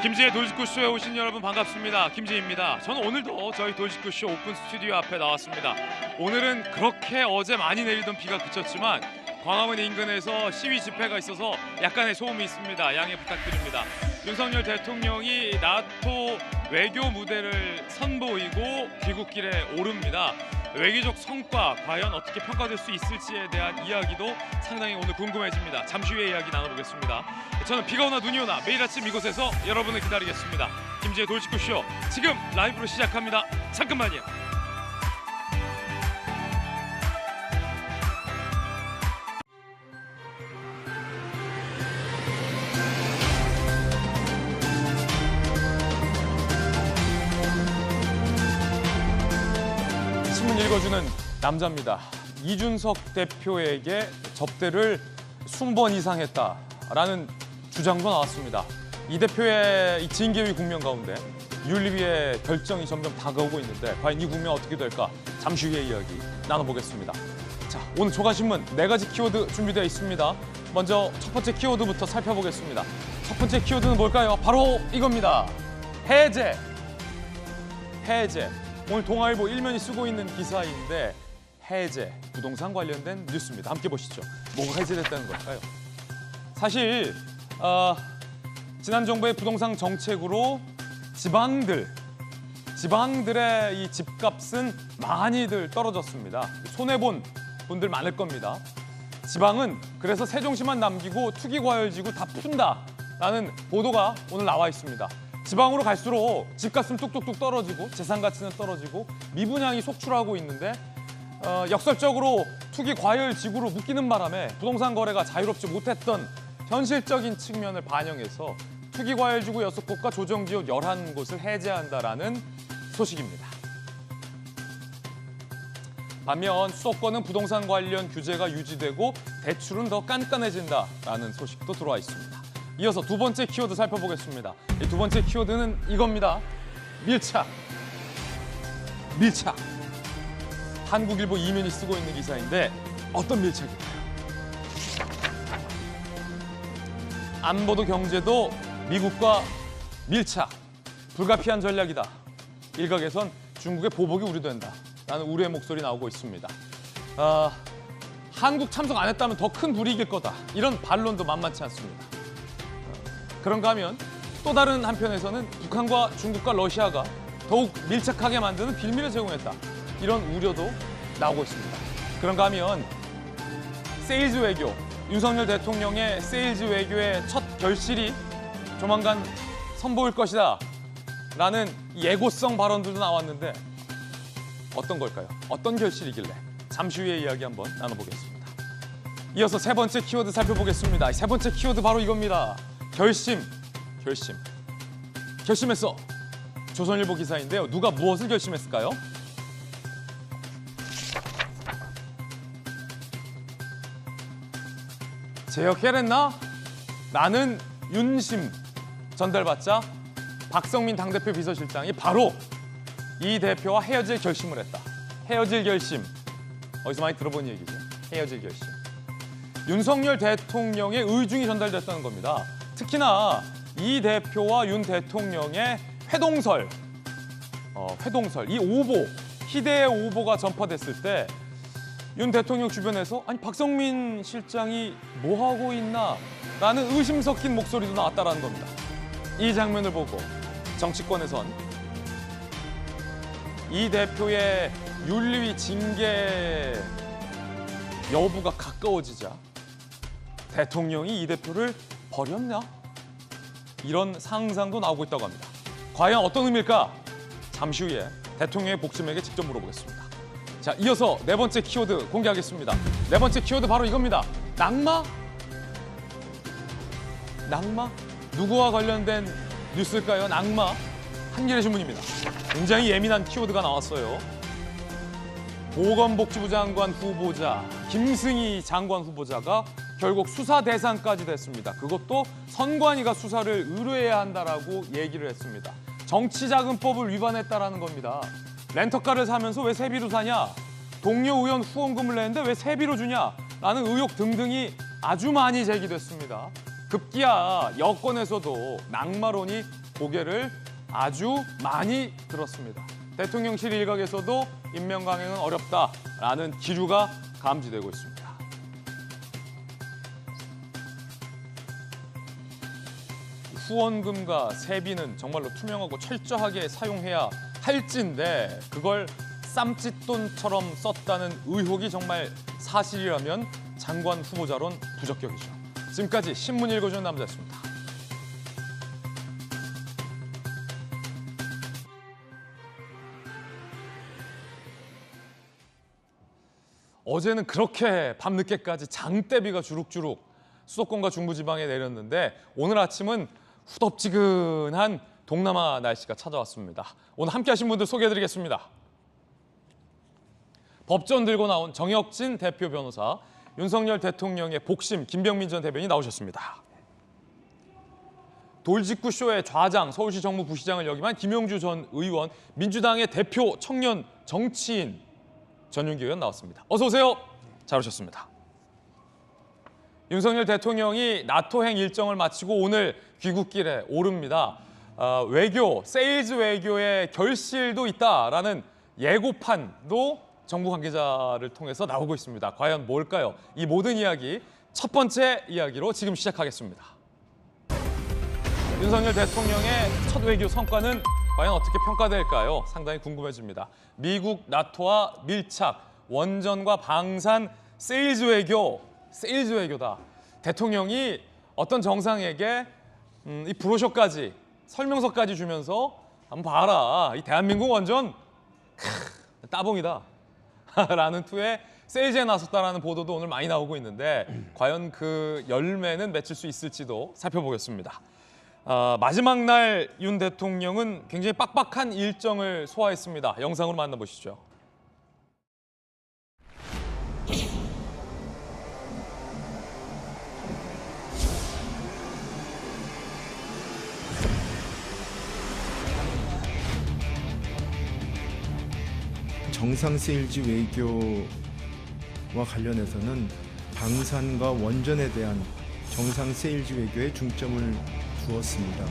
김지의 돌직구쇼에 오신 여러분 반갑습니다. 김지입니다. 저는 오늘도 저희 돌직구쇼 오픈 스튜디오 앞에 나왔습니다. 오늘은 그렇게 어제 많이 내리던 비가 그쳤지만 광화문 인근에서 시위 집회가 있어서 약간의 소음이 있습니다. 양해 부탁드립니다. 윤석열 대통령이 나토 외교 무대를 선보이고 귀국길에 오릅니다. 외교적 성과 과연 어떻게 평가될 수 있을지에 대한 이야기도 상당히 오늘 궁금해집니다. 잠시 후에 이야기 나눠보겠습니다. 저는 비가 오나 눈이 오나 매일 아침 이곳에서 여러분을 기다리겠습니다. 김지의 돌직구쇼 지금 라이브로 시작합니다. 잠깐만요. 신문 읽어주는 남자입니다. 이준석 대표에게 접대를 20번 이상 했다라는 주장도 나왔습니다. 이 대표의 이 징계위 국면 가운데 윤리위의 결정이 점점 다가오고 있는데 과연 이 국면 어떻게 될까? 잠시 후에 이야기 나눠보겠습니다. 자, 오늘 조간신문 4가지 키워드 준비되어 있습니다. 먼저 첫 번째 키워드부터 살펴보겠습니다. 첫 번째 키워드는 뭘까요? 바로 이겁니다. 해제. 해제. 오늘 동아일보 일면이 쓰고 있는 기사인데 해제, 부동산 관련된 뉴스입니다. 함께 보시죠. 뭐가 해제됐다는 걸까요? 사실 지난 정부의 부동산 정책으로 지방들의 이 집값은 많이들 떨어졌습니다. 손해본 분들 많을 겁니다. 지방은 그래서 세종시만 남기고 투기과열지구 다 푼다라는 보도가 오늘 나와 있습니다. 지방으로 갈수록 집값은 뚝뚝뚝 떨어지고 재산 가치는 떨어지고 미분양이 속출하고 있는데 역설적으로 투기 과열 지구로 묶이는 바람에 부동산 거래가 자유롭지 못했던 현실적인 측면을 반영해서 투기 과열 지구 6곳과 조정 지역 11곳을 해제한다라는 소식입니다. 반면 수도권은 부동산 관련 규제가 유지되고 대출은 더 깐깐해진다라는 소식도 들어와 있습니다. 이어서 두 번째 키워드 살펴보겠습니다. 이 두 번째 키워드는 이겁니다. 밀착. 한국일보 이면이 쓰고 있는 기사인데 어떤 밀착일까요? 안보도 경제도 미국과 밀착. 불가피한 전략이다. 일각에선 중국의 보복이 우려된다라는 우려의 목소리 나오고 있습니다. 한국 참석 안 했다면 더 큰 불이익일 거다. 이런 반론도 만만치 않습니다. 그런가 하면 또 다른 한편에서는 북한과 중국과 러시아가 더욱 밀착하게 만드는 빌미를 제공했다. 이런 우려도 나오고 있습니다. 그런가 하면 세일즈 외교, 윤석열 대통령의 세일즈 외교의 첫 결실이 조만간 선보일 것이다. 라는 예고성 발언들도 나왔는데 어떤 걸까요? 어떤 결실이길래? 잠시 후에 이야기 한번 나눠보겠습니다. 이어서 세 번째 키워드 살펴보겠습니다. 세 번째 키워드 바로 이겁니다. 결심했어. 조선일보 기사인데요. 누가 무엇을 결심했을까요? 제역해냈나? 나는 윤심 전달받자 박성민 당대표 비서실장이 바로 이 대표와 헤어질 결심을 했다. 헤어질 결심. 어디서 많이 들어본 얘기죠. 헤어질 결심. 윤석열 대통령의 의중이 전달됐다는 겁니다. 특히나 이 대표와 윤 대통령의 회동설, 이 오보, 희대의 오보가 전파됐을 때 윤 대통령 주변에서 아니 박성민 실장이 뭐 하고 있나? 라는 의심 섞인 목소리도 나왔다라는 겁니다. 이 장면을 보고 정치권에선 이 대표의 윤리위 징계 여부가 가까워지자 대통령이 이 대표를 버렸냐? 이런 상상도 나오고 있다고 합니다. 과연 어떤 의미일까? 잠시 후에 대통령의 복심에게 직접 물어보겠습니다. 자, 이어서 네 번째 키워드 공개하겠습니다. 네 번째 키워드 바로 이겁니다. 낙마? 누구와 관련된 뉴스일까요? 낙마? 한겨레 신문입니다. 굉장히 예민한 키워드가 나왔어요. 보건복지부 장관 후보자 김승희 장관 후보자가 결국 수사 대상까지 됐습니다. 그것도 선관위가 수사를 의뢰해야 한다라고 얘기를 했습니다. 정치자금법을 위반했다라는 겁니다. 렌터카를 사면서 왜 세비로 사냐? 동료 의원 후원금을 내는데 왜 세비로 주냐? 라는 의혹 등등이 아주 많이 제기됐습니다. 급기야 여권에서도 낙마론이 고개를 아주 많이 들었습니다. 대통령실 일각에서도 임명 강행은 어렵다라는 기류가 감지되고 있습니다. 후원금과 세비는 정말로 투명하고 철저하게 사용해야 할진데 그걸 쌈짓돈처럼 썼다는 의혹이 정말 사실이라면 장관 후보자론 부적격이죠. 지금까지 신문 읽어주는 남자였습니다. 어제는 그렇게 밤늦게까지 장대비가 주룩주룩 수도권과 중부지방에 내렸는데 오늘 아침은 후덥지근한 동남아 날씨가 찾아왔습니다. 오늘 함께 하신 분들 소개해드리겠습니다. 법전 들고 나온 정혁진 대표 변호사, 윤석열 대통령의 복심 김병민 전 대변인 나오셨습니다. 돌직구쇼의 좌장, 서울시 정무부시장을 역임한 김용주 전 의원, 민주당의 대표 청년 정치인 전윤기 의원 나왔습니다. 어서 오세요. 잘 오셨습니다. 윤석열 대통령이 나토행 일정을 마치고 오늘 귀국길에 오릅니다. 외교, 세일즈 외교의 결실도 있다라는 예고판도 정부 관계자를 통해서 나오고 있습니다. 과연 뭘까요? 이 모든 이야기 첫 번째 이야기로 지금 시작하겠습니다. 윤석열 대통령의 첫 외교 성과는 과연 어떻게 평가될까요? 상당히 궁금해집니다. 미국, 나토와 밀착, 원전과 방산, 세일즈 외교다. 대통령이 어떤 정상에게 이 브로셔까지, 설명서까지 주면서 한번 봐라. 이 대한민국 원전 따봉이다. 라는 투에 세일즈에 나섰다라는 보도도 오늘 많이 나오고 있는데 과연 그 열매는 맺힐 수 있을지도 살펴보겠습니다. 마지막 날 윤 대통령은 굉장히 빡빡한 일정을 소화했습니다. 영상으로 만나보시죠. 정상 세일즈 외교와 관련해서는 방산과 원전에 대한 정상 세일즈 외교에 중점을 두었습니다.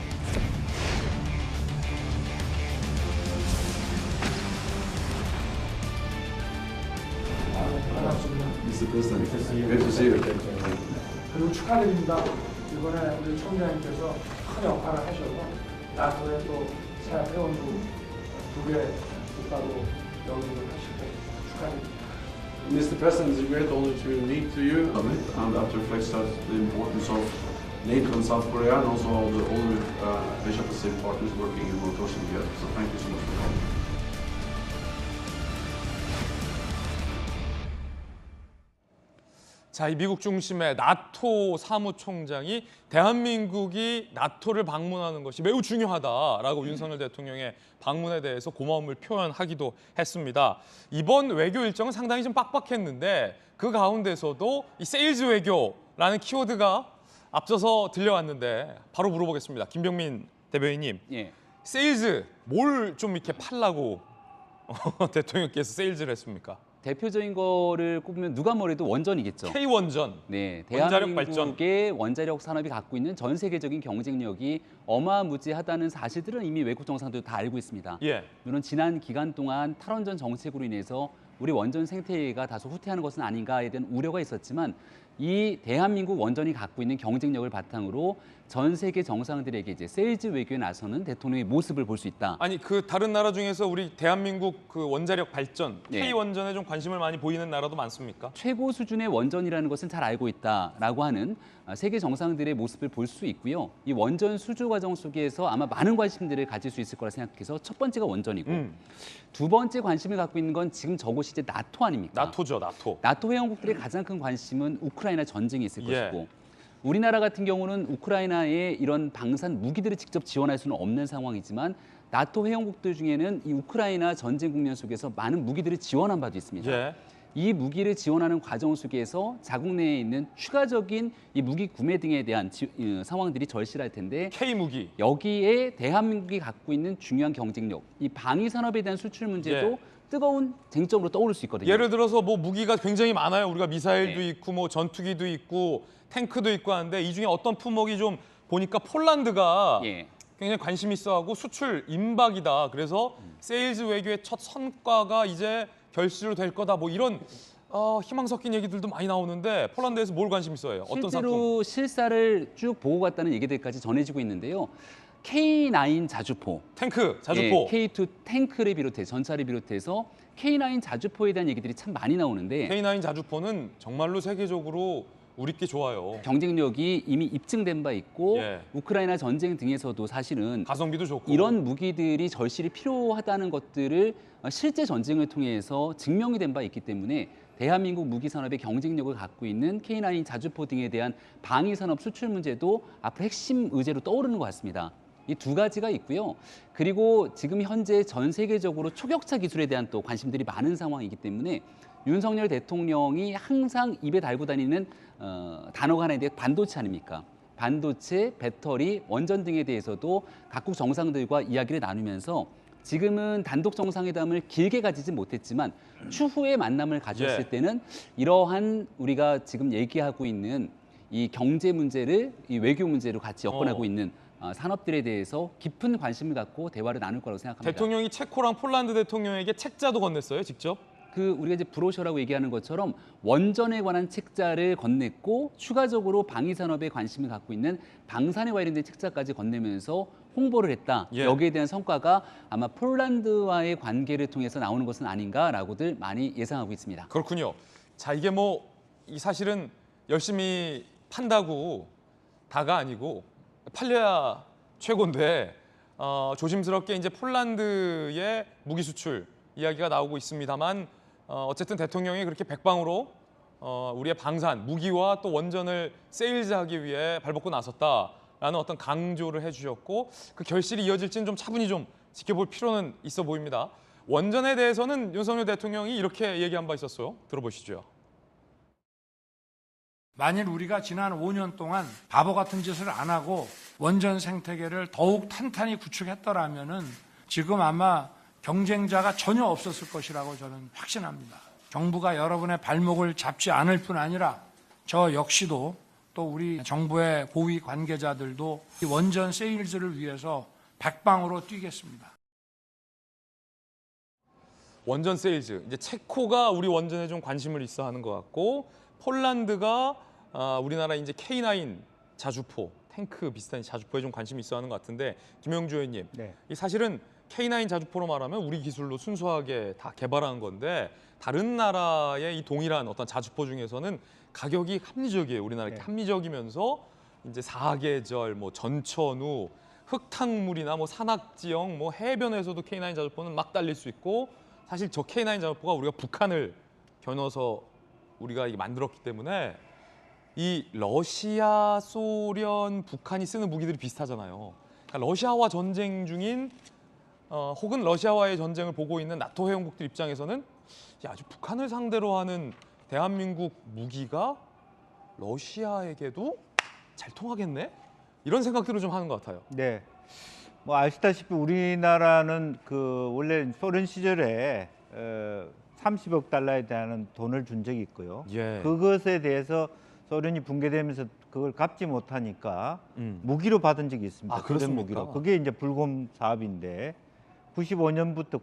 그리고 축하드립니다. 이번에 우리 총장님께서 큰 역할을 하셔서 나토에 또 새 회원국 2개 국가로 영입을 하시고 축하드립니다. Mr. President, it's a great honor to meet you, and that reflects the importance of NATO and South Korea, and also all the other Asia-Pacific partners working in more closely together. So thank you so much for coming. 자, 이 미국 중심의 나토 사무총장이 대한민국이 나토를 방문하는 것이 매우 중요하다라고 윤석열 대통령의 방문에 대해서 고마움을 표현하기도 했습니다. 이번 외교 일정은 상당히 좀 빡빡했는데 그 가운데서도 이 세일즈 외교라는 키워드가 앞서서 들려왔는데 바로 물어보겠습니다. 김병민 대변인님, 예. 세일즈 뭘 좀 이렇게 팔라고 대통령께서 세일즈를 했습니까? 대표적인 거를 꼽으면 누가 뭐래도 원전이겠죠. K원전, 네, 원자력 발전. 대한민국의 원자력 산업이 갖고 있는 전 세계적인 경쟁력이 어마무지하다는 사실들은 이미 외국 정상들도 다 알고 있습니다. 예. 물론 지난 기간 동안 탈원전 정책으로 인해서 우리 원전 생태계가 다소 후퇴하는 것은 아닌가에 대한 우려가 있었지만 이 대한민국 원전이 갖고 있는 경쟁력을 바탕으로 전 세계 정상들에게 이제 세일즈 외교에 나서는 대통령의 모습을 볼 수 있다. 아니 그 다른 나라 중에서 우리 대한민국 그 원자력 발전, 네. K원전에 좀 관심을 많이 보이는 나라도 많습니까? 최고 수준의 원전이라는 것은 잘 알고 있다라고 하는 세계 정상들의 모습을 볼 수 있고요. 이 원전 수주 과정 속에서 아마 많은 관심들을 가질 수 있을 거라 생각해서 첫 번째가 원전이고 두 번째 관심을 갖고 있는 건 지금 저곳이 이제 나토 아닙니까? 나토죠, 나토. 나토 회원국들의 가장 큰 관심은 우크라이나 전쟁이 있을 예. 것이고 우리나라 같은 경우는 우크라이나에 이런 방산 무기들을 직접 지원할 수는 없는 상황이지만 나토 회원국들 중에는 이 우크라이나 전쟁 국면 속에서 많은 무기들을 지원한 바도 있습니다. 예. 이 무기를 지원하는 과정 속에서 자국 내에 있는 추가적인 이 무기 구매 등에 대한 상황들이 절실할 텐데 여기에 대한민국이 갖고 있는 중요한 경쟁력, 이 방위 산업에 대한 수출 문제도 예. 뜨거운 쟁점으로 떠오를 수 있거든요. 예를 들어서 뭐 무기가 굉장히 많아요. 우리가 미사일도 네. 있고 뭐 전투기도 있고 탱크도 있고 하는데 이 중에 어떤 품목이 좀 보니까 폴란드가 예. 굉장히 관심 있어하고 수출 임박이다. 그래서 세일즈 외교의 첫 성과가 이제 결실로 될 거다. 뭐 이런 희망 섞인 얘기들도 많이 나오는데 폴란드에서 뭘 관심 있어해요? 어떤 상품? 실제로 실사를 쭉 보고 갔다는 얘기들까지 전해지고 있는데요. K9 자주포, 탱크, 자주포. 예, K2 탱크를 비롯해 전차를 비롯해서 K9 자주포에 대한 얘기들이 참 많이 나오는데 K9 자주포는 정말로 세계적으로 우리께 좋아요. 경쟁력이 이미 입증된 바 있고 예. 우크라이나 전쟁 등에서도 사실은 가성비도 좋고. 이런 무기들이 절실히 필요하다는 것들을 실제 전쟁을 통해서 증명이 된 바 있기 때문에 대한민국 무기 산업의 경쟁력을 갖고 있는 K9 자주포 등에 대한 방위 산업 수출 문제도 앞으로 핵심 의제로 떠오르는 것 같습니다. 이 두 가지가 있고요. 그리고 지금 현재 전 세계적으로 초격차 기술에 대한 또 관심들이 많은 상황이기 때문에 윤석열 대통령이 항상 입에 달고 다니는 단어가 하나에 대해 반도체 아닙니까? 반도체, 배터리, 원전 등에 대해서도 각국 정상들과 이야기를 나누면서 지금은 단독 정상회담을 길게 가지지 못했지만 추후에 만남을 가졌을 예. 때는 이러한 우리가 지금 얘기하고 있는 이 경제 문제를 이 외교 문제로 같이 엮어나고 있는 산업들에 대해서 깊은 관심을 갖고 대화를 나눌 거라고 생각합니다. 대통령이 체코랑 폴란드 대통령에게 책자도 건넸어요, 직접? 우리가 이제 브로셔라고 얘기하는 것처럼 원전에 관한 책자를 건넸고 추가적으로 방위 산업에 관심을 갖고 있는 방산에 관련된 책자까지 건네면서 홍보를 했다. 예. 여기에 대한 성과가 아마 폴란드와의 관계를 통해서 나오는 것은 아닌가라고들 많이 예상하고 있습니다. 그렇군요. 자, 이게 뭐 이 사실은 열심히 판다고 다가 아니고 팔려야 최고인데 조심스럽게 이제 폴란드의 무기 수출 이야기가 나오고 있습니다만 어쨌든 대통령이 그렇게 백방으로 우리의 방산, 무기와 또 원전을 세일즈하기 위해 발벗고 나섰다라는 어떤 강조를 해주셨고 그 결실이 이어질지는 좀 차분히 좀 지켜볼 필요는 있어 보입니다. 원전에 대해서는 윤석열 대통령이 이렇게 얘기한 바 있었어요. 들어보시죠. 만일 우리가 지난 5년 동안 바보 같은 짓을 안 하고 원전 생태계를 더욱 탄탄히 구축했더라면은 지금 아마 경쟁자가 전혀 없었을 것이라고 저는 확신합니다. 정부가 여러분의 발목을 잡지 않을 뿐 아니라 저 역시도 또 우리 정부의 고위 관계자들도 이 원전 세일즈를 위해서 백방으로 뛰겠습니다. 원전 세일즈, 이제 체코가 우리 원전에 좀 관심을 있어 하는 것 같고 폴란드가 우리나라 이제 K9 자주포, 탱크 비슷한 자주포에 좀 관심이 있어 하는 것 같은데 김영주 의원님, 네. 이 사실은 K9 자주포로 말하면 우리 기술로 순수하게 다 개발한 건데 다른 나라의 이 동일한 어떤 자주포 중에서는 가격이 합리적이에요. 우리나라 네. 합리적이면서 이제 사계절, 뭐 전천후, 흙탕물이나 뭐 산악지형, 뭐 해변에서도 K9 자주포는 막 달릴 수 있고 사실 저 K9 자주포가 우리가 북한을 겨눠서 우리가 이게 만들었기 때문에 이 러시아, 소련, 북한이 쓰는 무기들이 비슷하잖아요. 그러니까 러시아와 전쟁 중인 혹은 러시아와의 전쟁을 보고 있는 나토 회원국들 입장에서는 야, 아주 북한을 상대로 하는 대한민국 무기가 러시아에게도 잘 통하겠네? 이런 생각들을 좀 하는 것 같아요. 네. 뭐 아시다시피 우리나라는 원래 소련 시절에 30억 달러에 대한 돈을 준 적이 있고요. 예. 그것에 대해서 소련이 붕괴되면서 그걸 갚지 못하니까 무기로 받은 적이 있습니다. 아, 그렇습니까? 무기로. 그게 이제 불곰 사업인데 1995년부터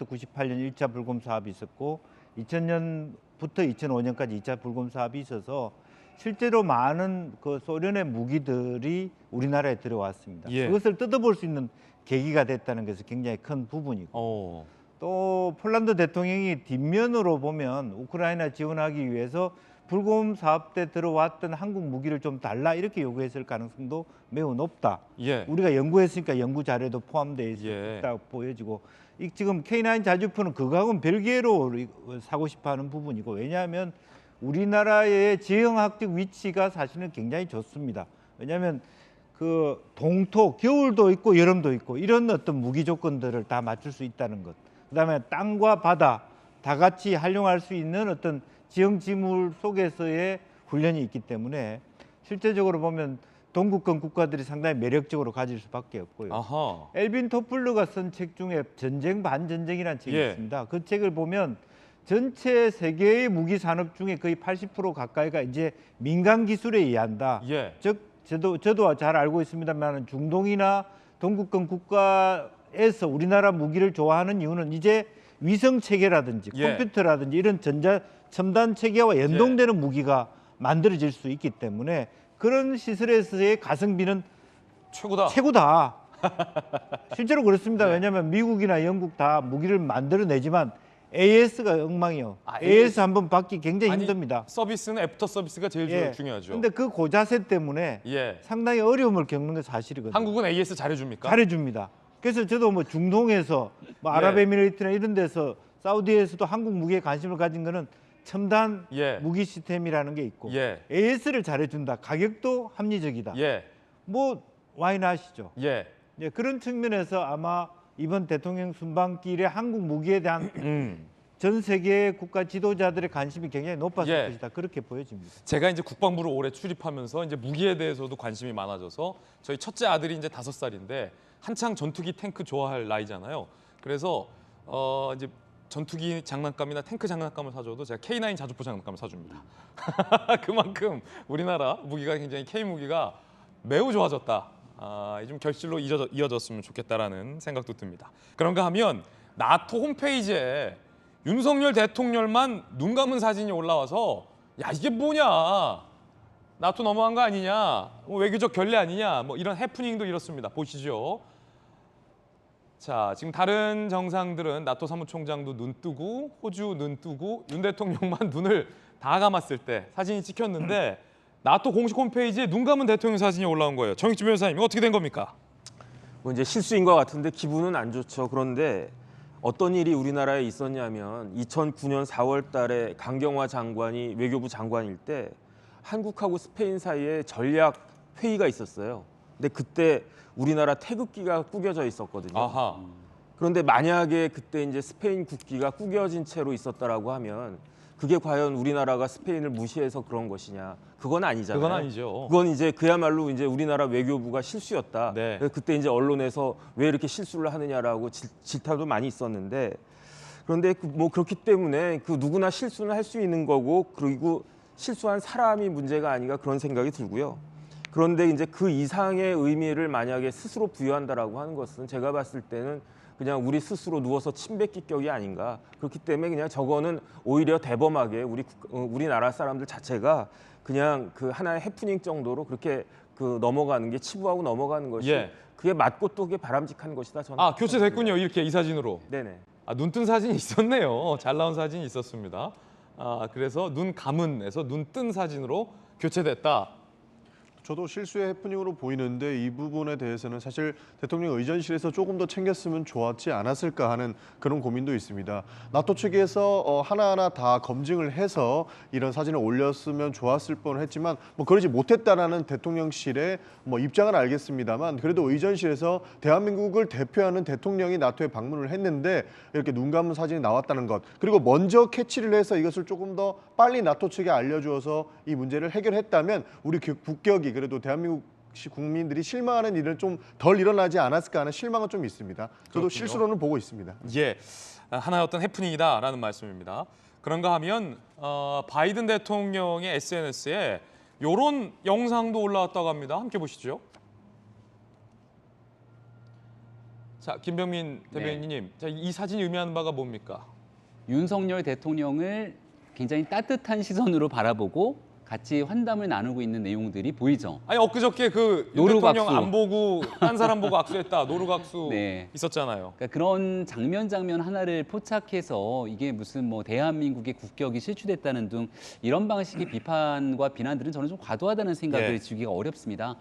98년 1차 불곰 사업이 있었고 2000년부터 2005년까지 2차 불곰 사업이 있어서 실제로 많은 그 소련의 무기들이 우리나라에 들어왔습니다. 예. 그것을 뜯어볼 수 있는 계기가 됐다는 것이 굉장히 큰 부분이고 또 폴란드 대통령이 뒷면으로 보면 우크라이나 지원하기 위해서 불곰 사업 때 들어왔던 한국 무기를 좀 달라 이렇게 요구했을 가능성도 매우 높다. 예. 우리가 연구했으니까 연구 자료도 포함되어 예. 있다고 보여지고 지금 K9 자주포는 그거하고는 별개로 사고 싶어하는 부분이고 왜냐하면 우리나라의 지형학적 위치가 사실은 굉장히 좋습니다. 왜냐하면 그 동토 겨울도 있고 여름도 있고 이런 어떤 무기 조건들을 다 맞출 수 있다는 것. 그다음에 땅과 바다 다 같이 활용할 수 있는 어떤 지형 지물 속에서의 훈련이 있기 때문에 실제적으로 보면 동구권 국가들이 상당히 매력적으로 가질 수밖에 없고요. 아하. 엘빈 토플러가 쓴 책 중에 전쟁 반전쟁이라는 책이 예. 있습니다. 그 책을 보면 전체 세계의 무기 산업 중에 거의 80% 가까이가 이제 민간 기술에 의한다. 예. 즉 저도 잘 알고 있습니다만 중동이나 동구권 국가에서 우리나라 무기를 좋아하는 이유는 이제 위성 체계라든지 예. 컴퓨터라든지 이런 전자 첨단 체계와 연동되는 무기가 만들어질 수 있기 때문에 그런 시설에서의 가성비는 최고다. 최고다. 실제로 그렇습니다. 네. 왜냐하면 미국이나 영국 다 무기를 만들어내지만 AS가 엉망이요. 아, AS 한번 받기 굉장히 아니, 힘듭니다. 서비스는 애프터 서비스가 제일 예. 중요하죠. 근데 그 고자세 때문에 예. 상당히 어려움을 겪는 게 사실이거든요. 한국은 AS 잘해줍니까? 잘해줍니다. 그래서 저도 뭐 중동에서 뭐 예. 아랍에미레이트나 이런 데서 사우디에서도 한국 무기에 관심을 가진 거는 첨단 예. 무기 시스템이라는 게 있고 예. AS를 잘해준다. 가격도 합리적이다. 예. 뭐 와인 하시죠. 예. 예, 그런 측면에서 아마 이번 대통령 순방길에 한국 무기에 대한 전 세계 국가 지도자들의 관심이 굉장히 높았을 예. 것이다. 그렇게 보여집니다. 제가 이제 국방부를 오래 출입하면서 이제 무기에 대해서도 관심이 많아져서 저희 첫째 아들이 이제 5살인데 한창 전투기 탱크 좋아할 나이잖아요. 그래서 이제 전투기 장난감이나 탱크 장난감을 사줘도 제가 K9 자주포 장난감을 사줍니다. 그만큼 우리나라 무기가 굉장히 K 무기가 매우 좋아졌다. 좀 결실로 이어졌으면 좋겠다라는 생각도 듭니다. 그런가 하면 나토 홈페이지에 윤석열 대통령만 눈 감은 사진이 올라와서 야 이게 뭐냐 나토 넘어간 거 아니냐 뭐 외교적 결례 아니냐 뭐 이런 해프닝도 이렇습니다. 보시죠. 자 지금 다른 정상들은 나토 사무총장도 눈 뜨고 호주 눈 뜨고 윤 대통령만 눈을 다 감았을 때 사진이 찍혔는데 나토 공식 홈페이지에 눈 감은 대통령 사진이 올라온 거예요. 정익진 변호사님 이거 어떻게 된 겁니까? 뭐 이제 실수인 것 같은데 기분은 안 좋죠. 그런데 어떤 일이 우리나라에 있었냐면 2009년 4월 달에 강경화 장관이 외교부 장관일 때 한국하고 스페인 사이에 전략 회의가 있었어요. 근데 그때 우리나라 태극기가 꾸겨져 있었거든요. 아하. 그런데 만약에 그때 이제 스페인 국기가 꾸겨진 채로 있었다라고 하면 그게 과연 우리나라가 스페인을 무시해서 그런 것이냐? 그건 아니잖아요. 그건 아니죠. 그건 이제 그야말로 이제 우리나라 외교부가 실수였다. 네. 그때 이제 언론에서 왜 이렇게 실수를 하느냐라고 질타도 많이 있었는데 그런데 뭐 그렇기 때문에 그 누구나 실수는 할 수 있는 거고 그리고 실수한 사람이 문제가 아닌가 그런 생각이 들고요. 그런데 이제 그 이상의 의미를 만약에 스스로 부여한다라고 하는 것은 제가 봤을 때는 그냥 우리 스스로 누워서 침 뱉기 격이 아닌가. 그렇기 때문에 그냥 저거는 오히려 대범하게 우리나라 사람들 자체가 그냥 그 하나의 해프닝 정도로 그렇게 그 넘어가는 게 치부하고 넘어가는 것이 예. 그게 맞고 또 그게 바람직한 것이다. 저는 교체됐군요. 이렇게 이 사진으로. 네네. 눈뜬 사진이 있었네요. 잘 나온 사진이 있었습니다. 그래서 눈 감은에서 눈 뜬 사진으로 교체됐다. 저도 실수의 해프닝으로 보이는데 이 부분에 대해서는 사실 대통령 의전실에서 조금 더 챙겼으면 좋았지 않았을까 하는 그런 고민도 있습니다. 나토 측에서 하나하나 다 검증을 해서 이런 사진을 올렸으면 좋았을 뻔했지만 뭐 그러지 못했다라는 대통령실의 뭐 입장은 알겠습니다만 그래도 의전실에서 대한민국을 대표하는 대통령이 나토에 방문을 했는데 이렇게 눈 감은 사진이 나왔다는 것 그리고 먼저 캐치를 해서 이것을 조금 더 빨리 나토 측에 알려주어서 이 문제를 해결했다면 우리 국격이 그래도 대한민국 국민들이 실망하는 일은 좀 덜 일어나지 않았을까 하는 실망은 좀 있습니다. 저도 그렇군요. 실수로는 보고 있습니다. 예, 하나의 어떤 해프닝이다라는 말씀입니다. 그런가 하면 바이든 대통령의 SNS에 이런 영상도 올라왔다고 합니다. 함께 보시죠. 자, 김병민 대변인님, 자, 이 사진이 의미하는 바가 뭡니까? 윤석열 대통령을 굉장히 따뜻한 시선으로 바라보고 같이 환담을 나누고 있는 내용들이 보이죠. 아니 엊그저께 그 윤 노루각수. 대통령 안 보고 딴 사람 보고 악수했다. 노루각수 네. 있었잖아요. 그러니까 그런 장면 하나를 포착해서 이게 무슨 뭐 대한민국의 국격이 실추됐다는 등 이런 방식의 비판과 비난들은 저는 좀 과도하다는 생각을 예. 지우기가 어렵습니다.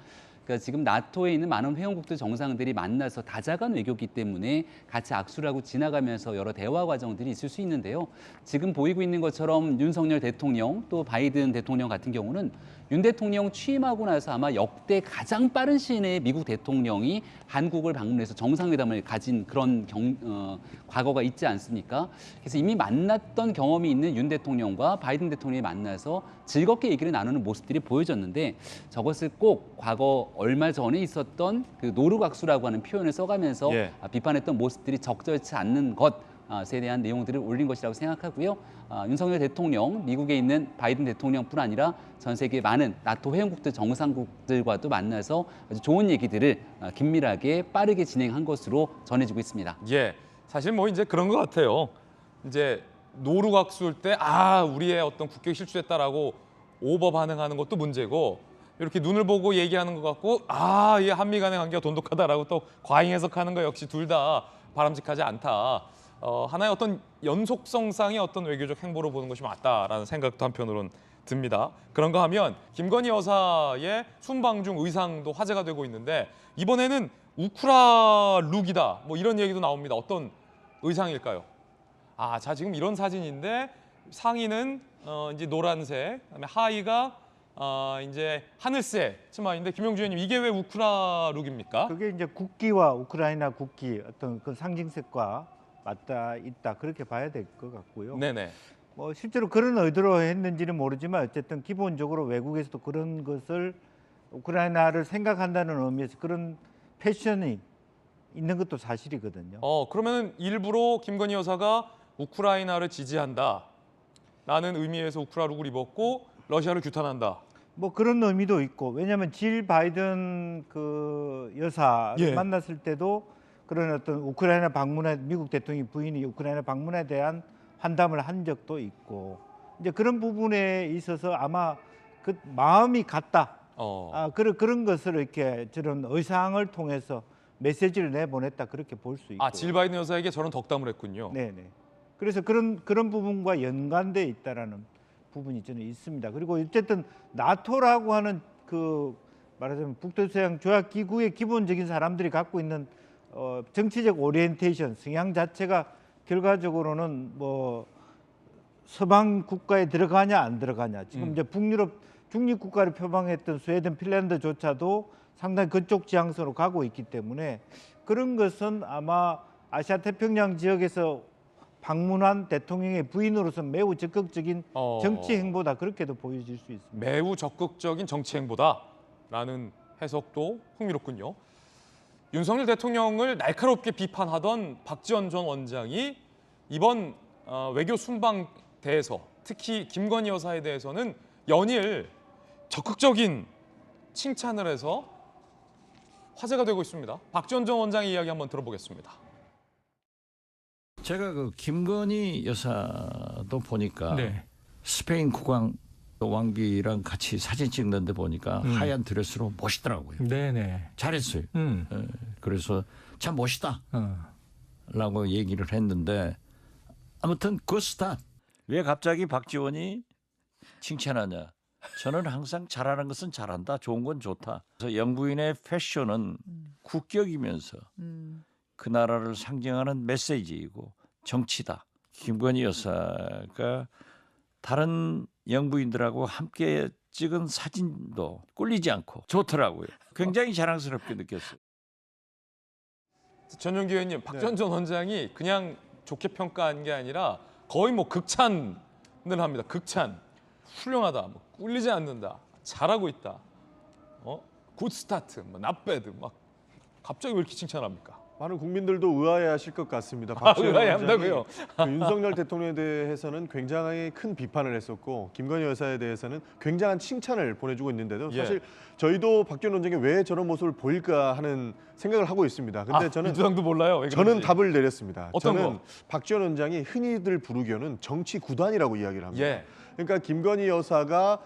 그러니까 지금 나토에 있는 많은 회원국들 정상들이 만나서 다자간 외교기 때문에 같이 악수를 하고 지나가면서 여러 대화 과정들이 있을 수 있는데요. 지금 보이고 있는 것처럼 윤석열 대통령 또 바이든 대통령 같은 경우는 윤 대통령 취임하고 나서 아마 역대 가장 빠른 시일 내에 미국 대통령이 한국을 방문해서 정상회담을 가진 그런 과거가 있지 않습니까? 그래서 이미 만났던 경험이 있는 윤 대통령과 바이든 대통령이 만나서 즐겁게 얘기를 나누는 모습들이 보여졌는데 저것을 꼭 과거 얼마 전에 있었던 그 노루각수라고 하는 표현을 써가면서 예. 비판했던 모습들이 적절치 않는 것에 대한 내용들을 올린 것이라고 생각하고요. 윤석열 대통령, 미국에 있는 바이든 대통령뿐 아니라 전 세계 많은 나토 회원국들 정상국들과도 만나서 아주 좋은 얘기들을 긴밀하게 빠르게 진행한 것으로 전해지고 있습니다. 예, 사실 뭐 이제 그런 것 같아요. 이제 노루각수일 때 우리의 어떤 국격이 실추했다라고 오버 반응하는 것도 문제고 이렇게 눈을 보고 얘기하는 것 같고 이 한미 간의 관계가 돈독하다라고 또 과잉 해석하는 거 역시 둘 다 바람직하지 않다. 하나의 어떤 연속성상의 어떤 외교적 행보로 보는 것이 맞다라는 생각도 한편으론 듭니다. 그런가 하면 김건희 여사의 순방 중 의상도 화제가 되고 있는데 이번에는 우크라 룩이다. 뭐 이런 얘기도 나옵니다. 어떤 의상일까요? 자 지금 이런 사진인데 상의는 이제 노란색, 그다음에 하의가 이제 하늘색 치마인데 김용주 의원님 이게 왜 우크라 룩입니까? 그게 이제 국기와 우크라이나 국기 어떤 그 상징색과 맞닿아 있다 그렇게 봐야 될 것 같고요. 네네. 뭐 실제로 그런 의도로 했는지는 모르지만 어쨌든 기본적으로 외국에서도 그런 것을 우크라이나를 생각한다는 의미에서 그런 패션이 있는 것도 사실이거든요. 그러면은 일부러 김건희 여사가 우크라이나를 지지한다라는 의미에서 우크라 룩을 입었고 러시아를 규탄한다. 뭐 그런 의미도 있고 왜냐하면 질 바이든 그 여사를 예. 만났을 때도 그런 어떤 우크라이나 방문에 미국 대통령 부인이 우크라이나 방문에 대한 환담을 한 적도 있고 이제 그런 부분에 있어서 아마 그 마음이 같다. 그런 것을 이렇게 저런 의상을 통해서 메시지를 내보냈다 그렇게 볼 수 있고. 질 바이든 여사에게 저런 덕담을 했군요. 네네. 그래서 그런 부분과 연관돼 있다라는 부분이 저는 있습니다. 그리고 어쨌든 나토라고 하는 그 말하자면 북대서양 조약 기구의 기본적인 사람들이 갖고 있는 정치적 오리엔테이션 성향 자체가 결과적으로는 뭐 서방 국가에 들어가냐 안 들어가냐 지금 이제 북유럽 중립 국가를 표방했던 스웨덴, 핀란드조차도 상당히 그쪽 지향선으로 가고 있기 때문에 그런 것은 아마 아시아 태평양 지역에서 방문한 대통령의 부인으로서 매우 적극적인 정치 행보다 그렇게도 보여질 수 있습니다. 매우 적극적인 정치 행보다라는 해석도 흥미롭군요. 윤석열 대통령을 날카롭게 비판하던 박지원 전 원장이 이번 외교 순방 대해서 특히 김건희 여사에 대해서는 연일 적극적인 칭찬을 해서 화제가 되고 있습니다. 박지원 전 원장의 이야기 한번 들어보겠습니다. 제가 그 김건희 여사도 보니까 네. 스페인 국왕 왕비랑 같이 사진 찍는데 보니까 하얀 드레스로 멋있더라고요. 네네. 잘했어요. 그래서 참 멋있다 라고 얘기를 했는데 아무튼 그 스타트. 왜 갑자기 박지원이 칭찬하냐. 저는 항상 잘하는 것은 잘한다. 좋은 건 좋다. 그래서 영부인의 패션은 국격이면서 그 나라를 상징하는 메시지이고 정치다. 김건희 여사가 다른 영부인들하고 함께 찍은 사진도 꿀리지 않고 좋더라고요. 굉장히 자랑스럽게 느꼈어요. 전용기 의원님, 박지원 전 원장이 그냥 좋게 평가한 게 아니라 거의 뭐 극찬을 합니다. 극찬. 훌륭하다. 뭐 꿀리지 않는다. 잘하고 있다. 굿 스타트. 뭐 not bad. 막 갑자기 왜 이렇게 칭찬합니까? 많은 국민들도 의아해하실 것 같습니다. 의아해한다고요? 그 윤석열 대통령에 대해서는 굉장히 큰 비판을 했었고 김건희 여사에 대해서는 굉장한 칭찬을 보내주고 있는데도 사실 저희도 박지원 원장이 왜 저런 모습을 보일까 하는 생각을 하고 있습니다. 근데 저는 민주당도 몰라요. 왜 저는 그런지. 답을 내렸습니다. 어떤 저는 거? 박지원 원장이 흔히들 부르기에는 정치 구단이라고 이야기를 합니다. 예. 그러니까 김건희 여사가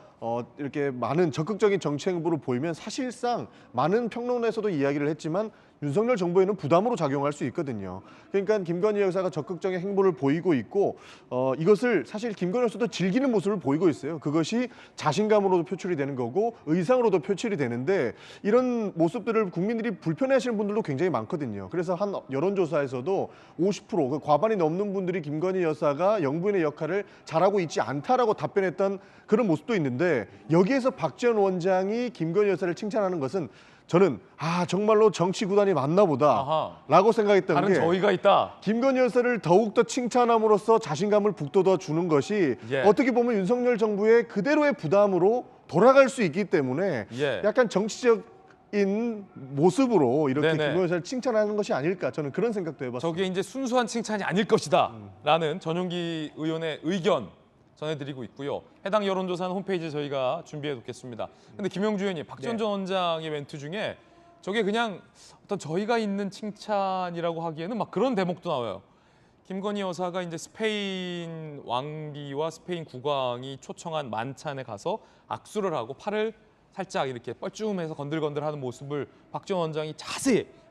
이렇게 많은 적극적인 정치 행보를 보이면 사실상 많은 평론에서도 이야기를 했지만 윤석열 정부에는 부담으로 작용할 수 있거든요. 그러니까 김건희 여사가 적극적인 행보를 보이고 있고 이것을 사실 김건희 여사도 즐기는 모습을 보이고 있어요. 그것이 자신감으로도 표출이 되는 거고 의상으로도 표출이 되는데 이런 모습들을 국민들이 불편해하시는 분들도 굉장히 많거든요. 그래서 한 여론조사에서도 50% 그 과반이 넘는 분들이 김건희 여사가 영부인의 역할을 잘하고 있지 않다라고 답변했던 그런 모습도 있는데 있는데 여기에서 박지원 원장이 김건희 여사를 칭찬하는 것은 저는 정말로 정치 구단이 맞나 보다라고 생각했던 다른 게 저희가 있다. 김건희 여사를 더욱더 칭찬함으로써 자신감을 북돋아 주는 것이 예. 어떻게 보면 윤석열 정부의 그대로의 부담으로 돌아갈 수 있기 때문에 예. 약간 정치적인 모습으로 이렇게 네네. 김건희 여사를 칭찬하는 것이 아닐까 저는 그런 생각도 해봤습니다. 저게 이제 순수한 칭찬이 아닐 것이다라는 전용기 의원의 의견 전해드리고 있고요. 해당 여론조사는 홈페이지에 저희가 준비해뒀겠습니다. 근데 김영주 의원님, 박지원 전 원장의 멘트 중에 저게 그냥 어떤 저희가 있는 칭찬이라고 하기에는 막 그런 대목도 나와요. 김건희 여사가 이제 스페인 왕비와 스페인 국왕이 초청한 만찬에 가서 악수를 하고 팔을 살짝 이렇게 뻘쭘해서 건들건들하는 모습을 박지원 원장이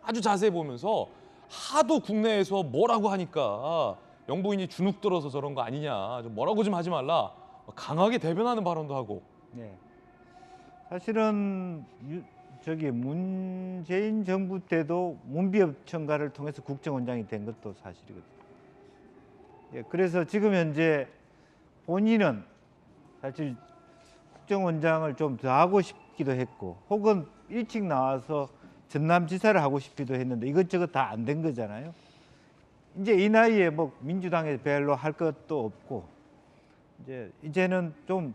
아주 자세히 보면서 하도 국내에서 뭐라고 하니까 영부인이 주눅 들어서 저런 거 아니냐, 좀 뭐라고 좀 하지 말라, 강하게 대변하는 발언도 하고. 네. 사실은 문재인 정부 때도 문비협 첨가를 통해서 국정원장이 된 것도 사실이거든요. 예, 그래서 지금 현재 본인은 사실 국정원장을 좀 더 하고 싶기도 했고, 혹은 일찍 나와서 전남지사를 하고 싶기도 했는데 이것저것 다 안 된 거잖아요. 이제 이 나이에 뭐 민주당에 별로 할 것도 없고, 이제는 좀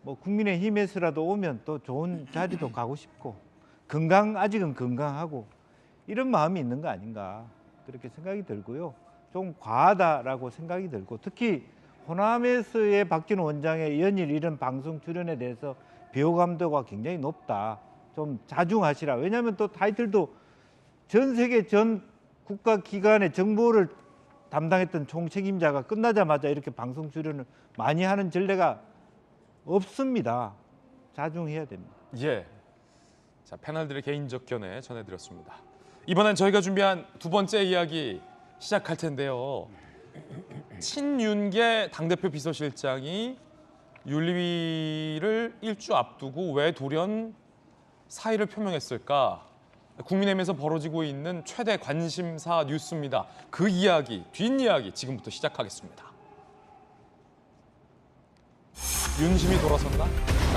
뭐 국민의힘에서라도 오면 또 좋은 자리도 가고 싶고, 아직은 건강하고 이런 마음이 있는 거 아닌가 그렇게 생각이 들고요. 좀 과하다라고 생각이 들고, 특히 호남에서의 박지원 원장의 연일 이런 방송 출연에 대해서 비호감도가 굉장히 높다. 좀 자중하시라. 왜냐하면 또 타이틀도 전 세계 전 국가기관의 정보를 담당했던 총책임자가 끝나자마자 이렇게 방송 출연을 많이 하는 전례가 없습니다. 자중해야 됩니다. 예. 자, 패널들의 개인적 견해 전해드렸습니다. 이번엔 저희가 준비한 두 번째 이야기 시작할 텐데요. 친윤계 당대표 비서실장이 윤리위를 일주 앞두고 왜 돌연 사의를 표명했을까? 국민의힘에서 벌어지고 있는 최대 관심사 뉴스입니다. 그 이야기, 뒷이야기 지금부터 시작하겠습니다. 윤심이 돌아섰나?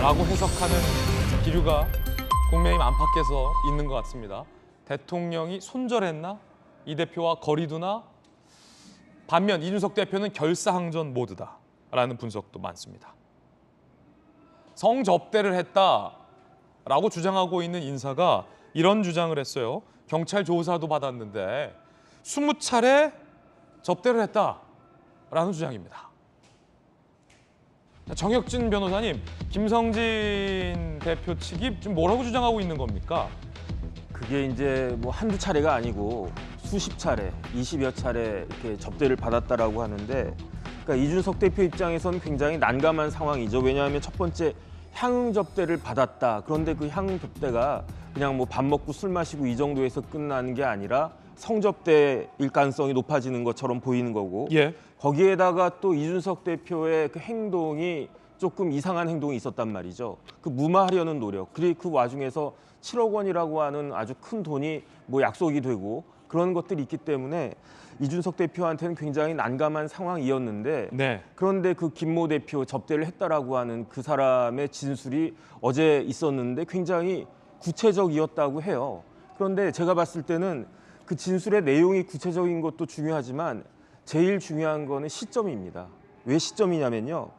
라고 해석하는 기류가 국민의힘 안팎에서 있는 것 같습니다. 대통령이 손절했나? 이 대표와 거리 두나? 반면 이준석 대표는 결사항전 모드다 라는 분석도 많습니다. 성접대를 했다라고 주장하고 있는 인사가 이런 주장을 했어요. 경찰 조사도 받았는데 20차례 접대를 했다라는 주장입니다. 정혁진 변호사님, 김성진 대표 측이 지금 뭐라고 주장하고 있는 겁니까? 그게 이제 뭐 한두 차례가 아니고 수십 차례, 20여 차례 이렇게 접대를 받았다라고 하는데, 그러니까 이준석 대표 입장에서는 굉장히 난감한 상황이죠. 왜냐하면 첫 번째 향응 접대를 받았다. 그런데 그 향응 접대가 그냥 뭐 밥 먹고 술 마시고 이 정도에서 끝나는 게 아니라 성접대일 가능성이 높아지는 것처럼 보이는 거고, 예. 거기에다가 또 이준석 대표의 그 행동이 조금 이상한 행동이 있었단 말이죠. 그 무마하려는 노력, 그리고 그 와중에서 7억 원이라고 하는 아주 큰 돈이 뭐 약속이 되고 그런 것들이 있기 때문에 이준석 대표한테는 굉장히 난감한 상황이었는데, 네. 그런데 그 김모 대표 접대를 했다라고 하는 그 사람의 진술이 어제 있었는데 굉장히 구체적이었다고 해요. 그런데 제가 봤을 때는 그 진술의 내용이 구체적인 것도 중요하지만 제일 중요한 거는 시점입니다. 왜 시점이냐면요.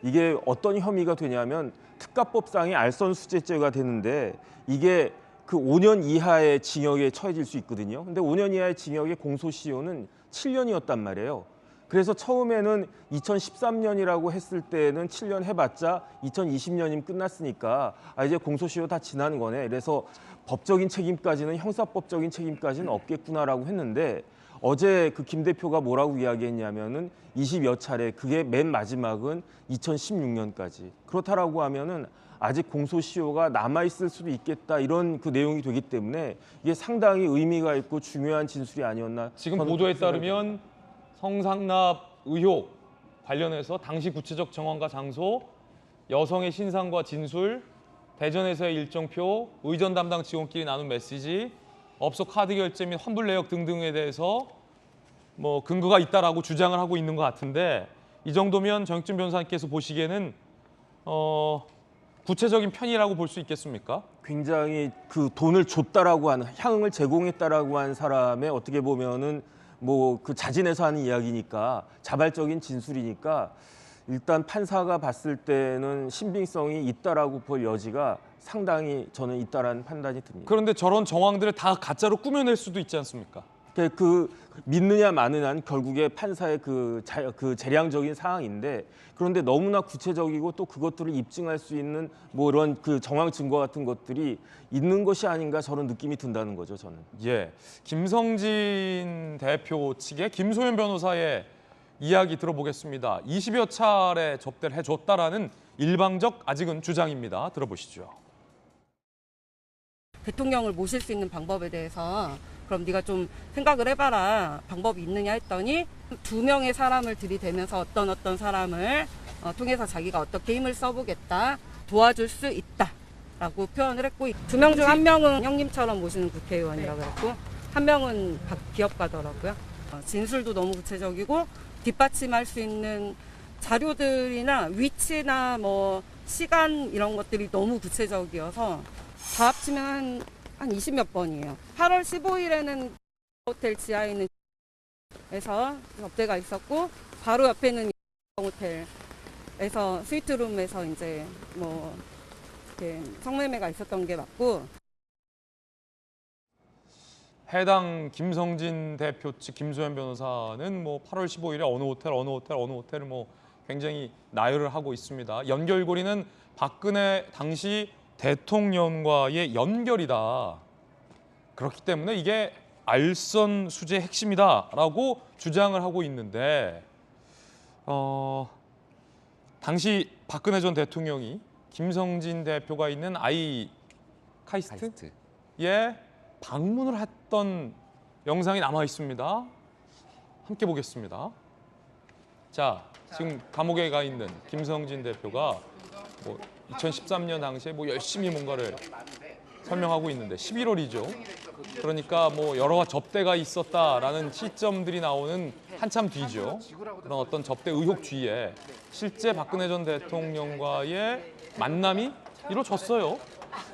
이게 어떤 혐의가 되냐면 특가법상의 알선수재죄가 되는데, 이게 그 5년 이하의 징역에 처해질 수 있거든요. 근데 5년 이하의 징역의 공소시효는 7년이었단 말이에요. 그래서 처음에는 2013년이라고 했을 때는 7년 해봤자 2020년이면 끝났으니까 이제 공소시효 다 지난 거네. 그래서 법적인 책임까지는, 형사법적인 책임까지는 없겠구나라고 했는데, 어제 그 김 대표가 뭐라고 이야기했냐면은 20여 차례, 그게 맨 마지막은 2016년까지. 그렇다라고 하면은 아직 공소시효가 남아있을 수도 있겠다, 이런 그 내용이 되기 때문에 이게 상당히 의미가 있고 중요한 진술이 아니었나. 지금 보도에 따르면 성상납 의혹 관련해서 당시 구체적 정황과 장소, 여성의 신상과 진술, 대전에서의 일정표, 의전 담당 직원끼리 나눈 메시지, 업소 카드 결제 및 환불 내역 등등에 대해서 뭐 근거가 있다라고 주장을 하고 있는 것 같은데, 이 정도면 정혁진 변호사님께서 보시기에는 구체적인 편이라고 볼 수 있겠습니까? 굉장히 그 돈을 줬다라고 하는 향응을 제공했다라고 한 사람의 어떻게 보면은 뭐 그 자진해서 하는 이야기니까 자발적인 진술이니까 일단 판사가 봤을 때는 신빙성이 있다라고 볼 여지가 상당히 저는 있다라는 판단이 듭니다. 그런데 저런 정황들을 다 가짜로 꾸며낼 수도 있지 않습니까? 그 믿느냐 마느냐는 결국에 판사의 그 재량적인 사항인데 그런데 너무나 구체적이고 또 그것들을 입증할 수 있는 뭐 이런 그 정황 증거 같은 것들이 있는 것이 아닌가 저런 느낌이 든다는 거죠, 저는. 예, 김성진 대표 측의 김소연 변호사의 이야기 들어보겠습니다. 20여 차례 접대를 해줬다라는 일방적 아직은 주장입니다. 들어보시죠. 대통령을 모실 수 있는 방법에 대해서 그럼 네가 좀 생각을 해봐라. 방법이 있느냐 했더니 2명의 사람을 들이대면서 어떤 사람을 통해서 자기가 어떻게 힘을 써보겠다. 도와줄 수 있다라고 표현을 했고 2명 중 1명은 형님처럼 모시는 국회의원이라고 했고 1명은 기업가더라고요. 진술도 너무 구체적이고 뒷받침할 수 있는 자료들이나 위치나 뭐 시간 이런 것들이 너무 구체적이어서 다 합치면 한 20몇 번이에요. 8월 15일에는 호텔 지하에 있는 에서 접대가 있었고 바로 옆에는 호텔에서 스위트룸에서 이제 뭐 이렇게 성매매가 있었던 게 맞고 해당 김성진 대표 측 김소연 변호사는 뭐 8월 15일에 어느 호텔을 뭐 굉장히 나열을 하고 있습니다. 연결고리는 박근혜 당시 대통령과의 연결이다. 그렇기 때문에 이게 알선 수재의 핵심이다라고 주장을 하고 있는데 당시 박근혜 전 대통령이 김성진 대표가 있는 아이카이스트에 방문을 했던 영상이 남아 있습니다. 함께 보겠습니다. 자, 지금 감옥에 가 있는 김성진 대표가 뭐 2013년 당시에 뭐 열심히 뭔가를 설명하고 있는데 11월이죠. 그러니까 뭐 여러 접대가 있었다라는 시점들이 나오는 한참 뒤죠. 그런 어떤 접대 의혹 뒤에 실제 박근혜 전 대통령과의 만남이 이루어졌어요.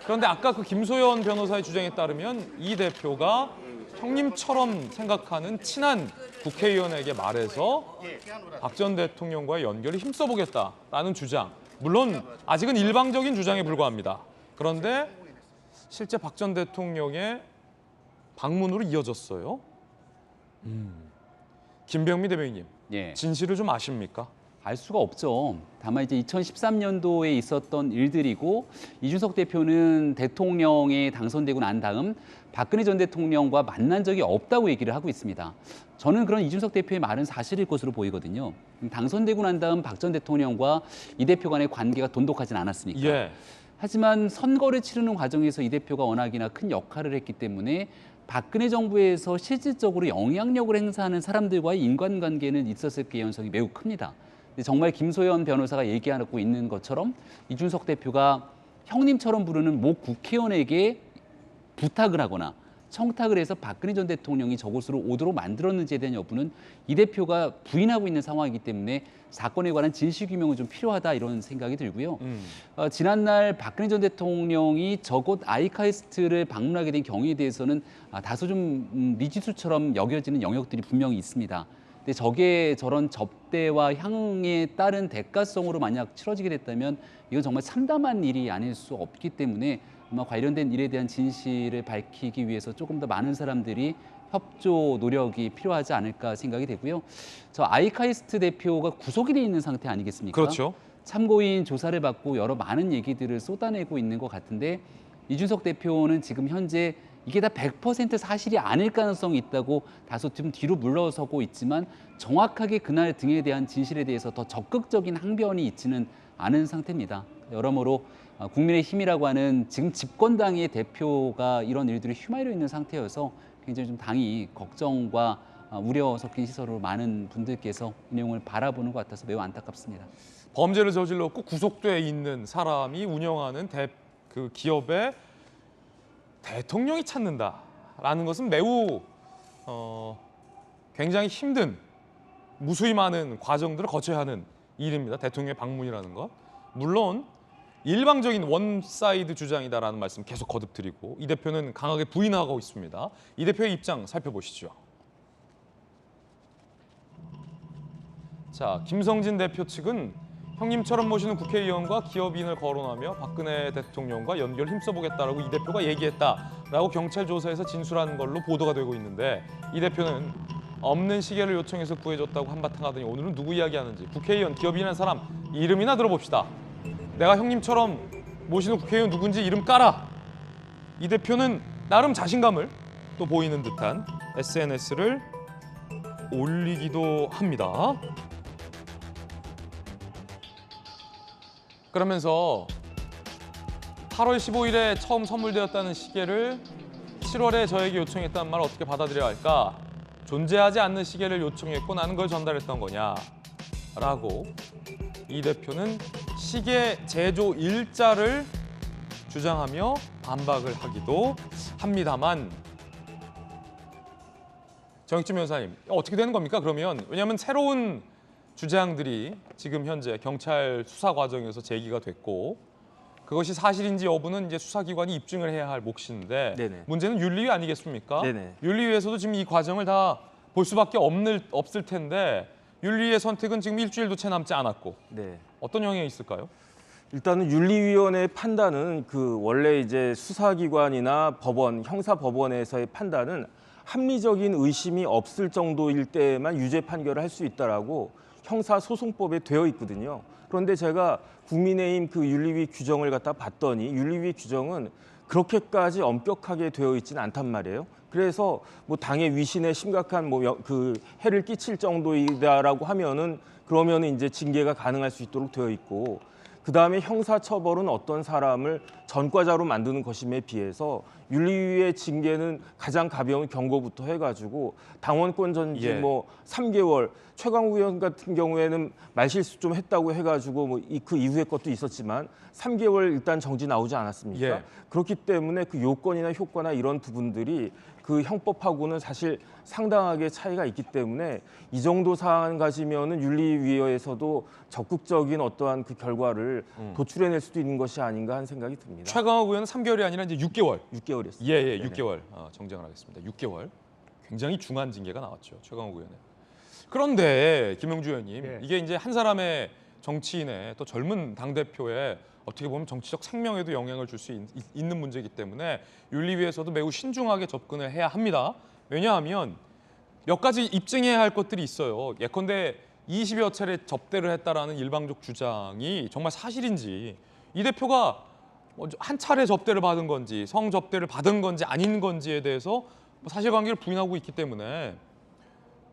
그런데 아까 그 김소연 변호사의 주장에 따르면 이 대표가 형님처럼 생각하는 친한 국회의원에게 말해서 박 전 대통령과의 연결에 힘써보겠다라는 주장. 물론 아직은 일방적인 주장에 불과합니다. 그런데 실제 박 전 대통령의 방문으로 이어졌어요. 김병미 대변인님, 예. 진실을 좀 아십니까? 알 수가 없죠. 다만 이제 2013년도에 있었던 일들이고 이준석 대표는 대통령에 당선되고 난 다음 박근혜 전 대통령과 만난 적이 없다고 얘기를 하고 있습니다. 저는 그런 이준석 대표의 말은 사실일 것으로 보이거든요. 당선되고 난 다음 박 전 대통령과 이 대표 간의 관계가 돈독하진 않았으니까. 예. 하지만 선거를 치르는 과정에서 이 대표가 워낙이나 큰 역할을 했기 때문에 박근혜 정부에서 실질적으로 영향력을 행사하는 사람들과의 인간관계는 있었을 가능성이 매우 큽니다. 근데 정말 김소연 변호사가 얘기하고 있는 것처럼 이준석 대표가 형님처럼 부르는 모 국회의원에게 부탁을 하거나 청탁을 해서 박근혜 전 대통령이 저곳으로 오도록 만들었는지에 대한 여부는 이 대표가 부인하고 있는 상황이기 때문에 사건에 관한 진실규명은 좀 필요하다 이런 생각이 들고요. 지난날 박근혜 전 대통령이 저곳 아이카이스트를 방문하게 된 경위에 대해서는 다소 좀 미지수처럼 여겨지는 영역들이 분명히 있습니다. 근데 저게 저런 접대와 향응에 따른 대가성으로 만약 치러지게 됐다면 이건 정말 참담한 일이 아닐 수 없기 때문에 아마 관련된 일에 대한 진실을 밝히기 위해서 조금 더 많은 사람들이 협조 노력이 필요하지 않을까 생각이 되고요. 저 아이카이스트 대표가 구속이 돼 있는 상태 아니겠습니까? 그렇죠. 참고인 조사를 받고 여러 많은 얘기들을 쏟아내고 있는 것 같은데 이준석 대표는 지금 현재 이게 다 100% 사실이 아닐 가능성이 있다고 다소 좀 뒤로 물러서고 있지만 정확하게 그날 등에 대한 진실에 대해서 더 적극적인 항변이 있지는 않은 상태입니다. 여러모로 국민의힘이라고 하는 지금 집권당의 대표가 이런 일들이 휘말려 있는 상태여서 굉장히 좀 당이 걱정과 우려 섞인 시선으로 많은 분들께서 이 내용을 바라보는 것 같아서 매우 안타깝습니다. 범죄를 저질렀고 구속돼 있는 사람이 운영하는 그 기업의 대통령이 찾는다라는 것은 매우 굉장히 힘든 무수히 많은 과정들을 거쳐야 하는 일입니다. 대통령의 방문이라는 것. 물론 일방적인 원사이드 주장이다라는 말씀 계속 거듭드리고 이 대표는 강하게 부인하고 있습니다. 이 대표의 입장 살펴보시죠. 자, 김성진 대표 측은 형님처럼 모시는 국회의원과 기업인을 거론하며 박근혜 대통령과 연결 힘써보겠다라고 이 대표가 얘기했다라고 경찰 조사에서 진술한 걸로 보도가 되고 있는데 이 대표는 없는 시계를 요청해서 구해줬다고 한바탕 하더니 오늘은 누구 이야기하는지 국회의원, 기업인이라는 사람 이름이나 들어봅시다. 내가 형님처럼 모시는 국회의원 누군지 이름 까라. 이 대표는 나름 자신감을 또 보이는 듯한 SNS를 올리기도 합니다. 그러면서 8월 15일에 처음 선물되었다는 시계를 7월에 저에게 요청했다는 말을 어떻게 받아들여야 할까? 존재하지 않는 시계를 요청했고 나는 그걸 전달했던 거냐? 라고 이 대표는 시계 제조 일자를 주장하며 반박을 하기도 합니다만 정익진 변호사님, 어떻게 되는 겁니까? 그러면 왜냐하면 새로운 주장들이 지금 현재 경찰 수사 과정에서 제기가 됐고 그것이 사실인지 여부는 이제 수사기관이 입증을 해야 할 몫인데 네네. 문제는 윤리위 아니겠습니까? 네네. 윤리위에서도 지금 이 과정을 다 볼 수밖에 없을 텐데 윤리위의 선택은 지금 일주일도 채 남지 않았고 네. 어떤 영향이 있을까요? 일단은 윤리위원회의 판단은 그 원래 이제 수사기관이나 법원, 형사법원에서의 판단은 합리적인 의심이 없을 정도일 때만 유죄 판결을 할 수 있다라고 형사소송법에 되어 있거든요. 그런데 제가 국민의힘 그 윤리위 규정을 갖다 봤더니 윤리위 규정은 그렇게까지 엄격하게 되어 있지는 않단 말이에요. 그래서 뭐 당의 위신에 심각한 그 해를 끼칠 정도이다라고 하면은 그러면은 이제 징계가 가능할 수 있도록 되어 있고 그다음에 형사처벌은 어떤 사람을 전과자로 만드는 것임에 비해서 윤리위의 징계는 가장 가벼운 경고부터 해가지고 당원권 전지 3개월 최강욱 의원 같은 경우에는 말실수 좀 했다고 해가지고 그 이후의 것도 있었지만 3개월 일단 정지 나오지 않았습니까? 예. 그렇기 때문에 그 요건이나 효과나 이런 부분들이 그 형법하고는 사실 상당하게 차이가 있기 때문에 이 정도 사안 가지면은 윤리위에서도 적극적인 어떠한 그 결과를 도출해낼 수도 있는 것이 아닌가 하는 생각이 듭니다. 최강욱 의원은 3개월이 아니라 이제 6개월. 6개월이었습니다. 예, 6개월 정정을 하겠습니다. 6개월. 굉장히 중한 징계가 나왔죠. 최강욱 의원은. 그런데 김영주 의원님, 이게 이제 한 사람의 정치인의 또 젊은 당대표의 어떻게 보면 정치적 생명에도 영향을 줄 수 있는 문제이기 때문에 윤리위에서도 매우 신중하게 접근을 해야 합니다. 왜냐하면 몇 가지 입증해야 할 것들이 있어요. 예컨대 20여 차례 접대를 했다라는 일방적 주장이 정말 사실인지 이 대표가 한 차례 접대를 받은 건지 성접대를 받은 건지 아닌 건지에 대해서 사실관계를 부인하고 있기 때문에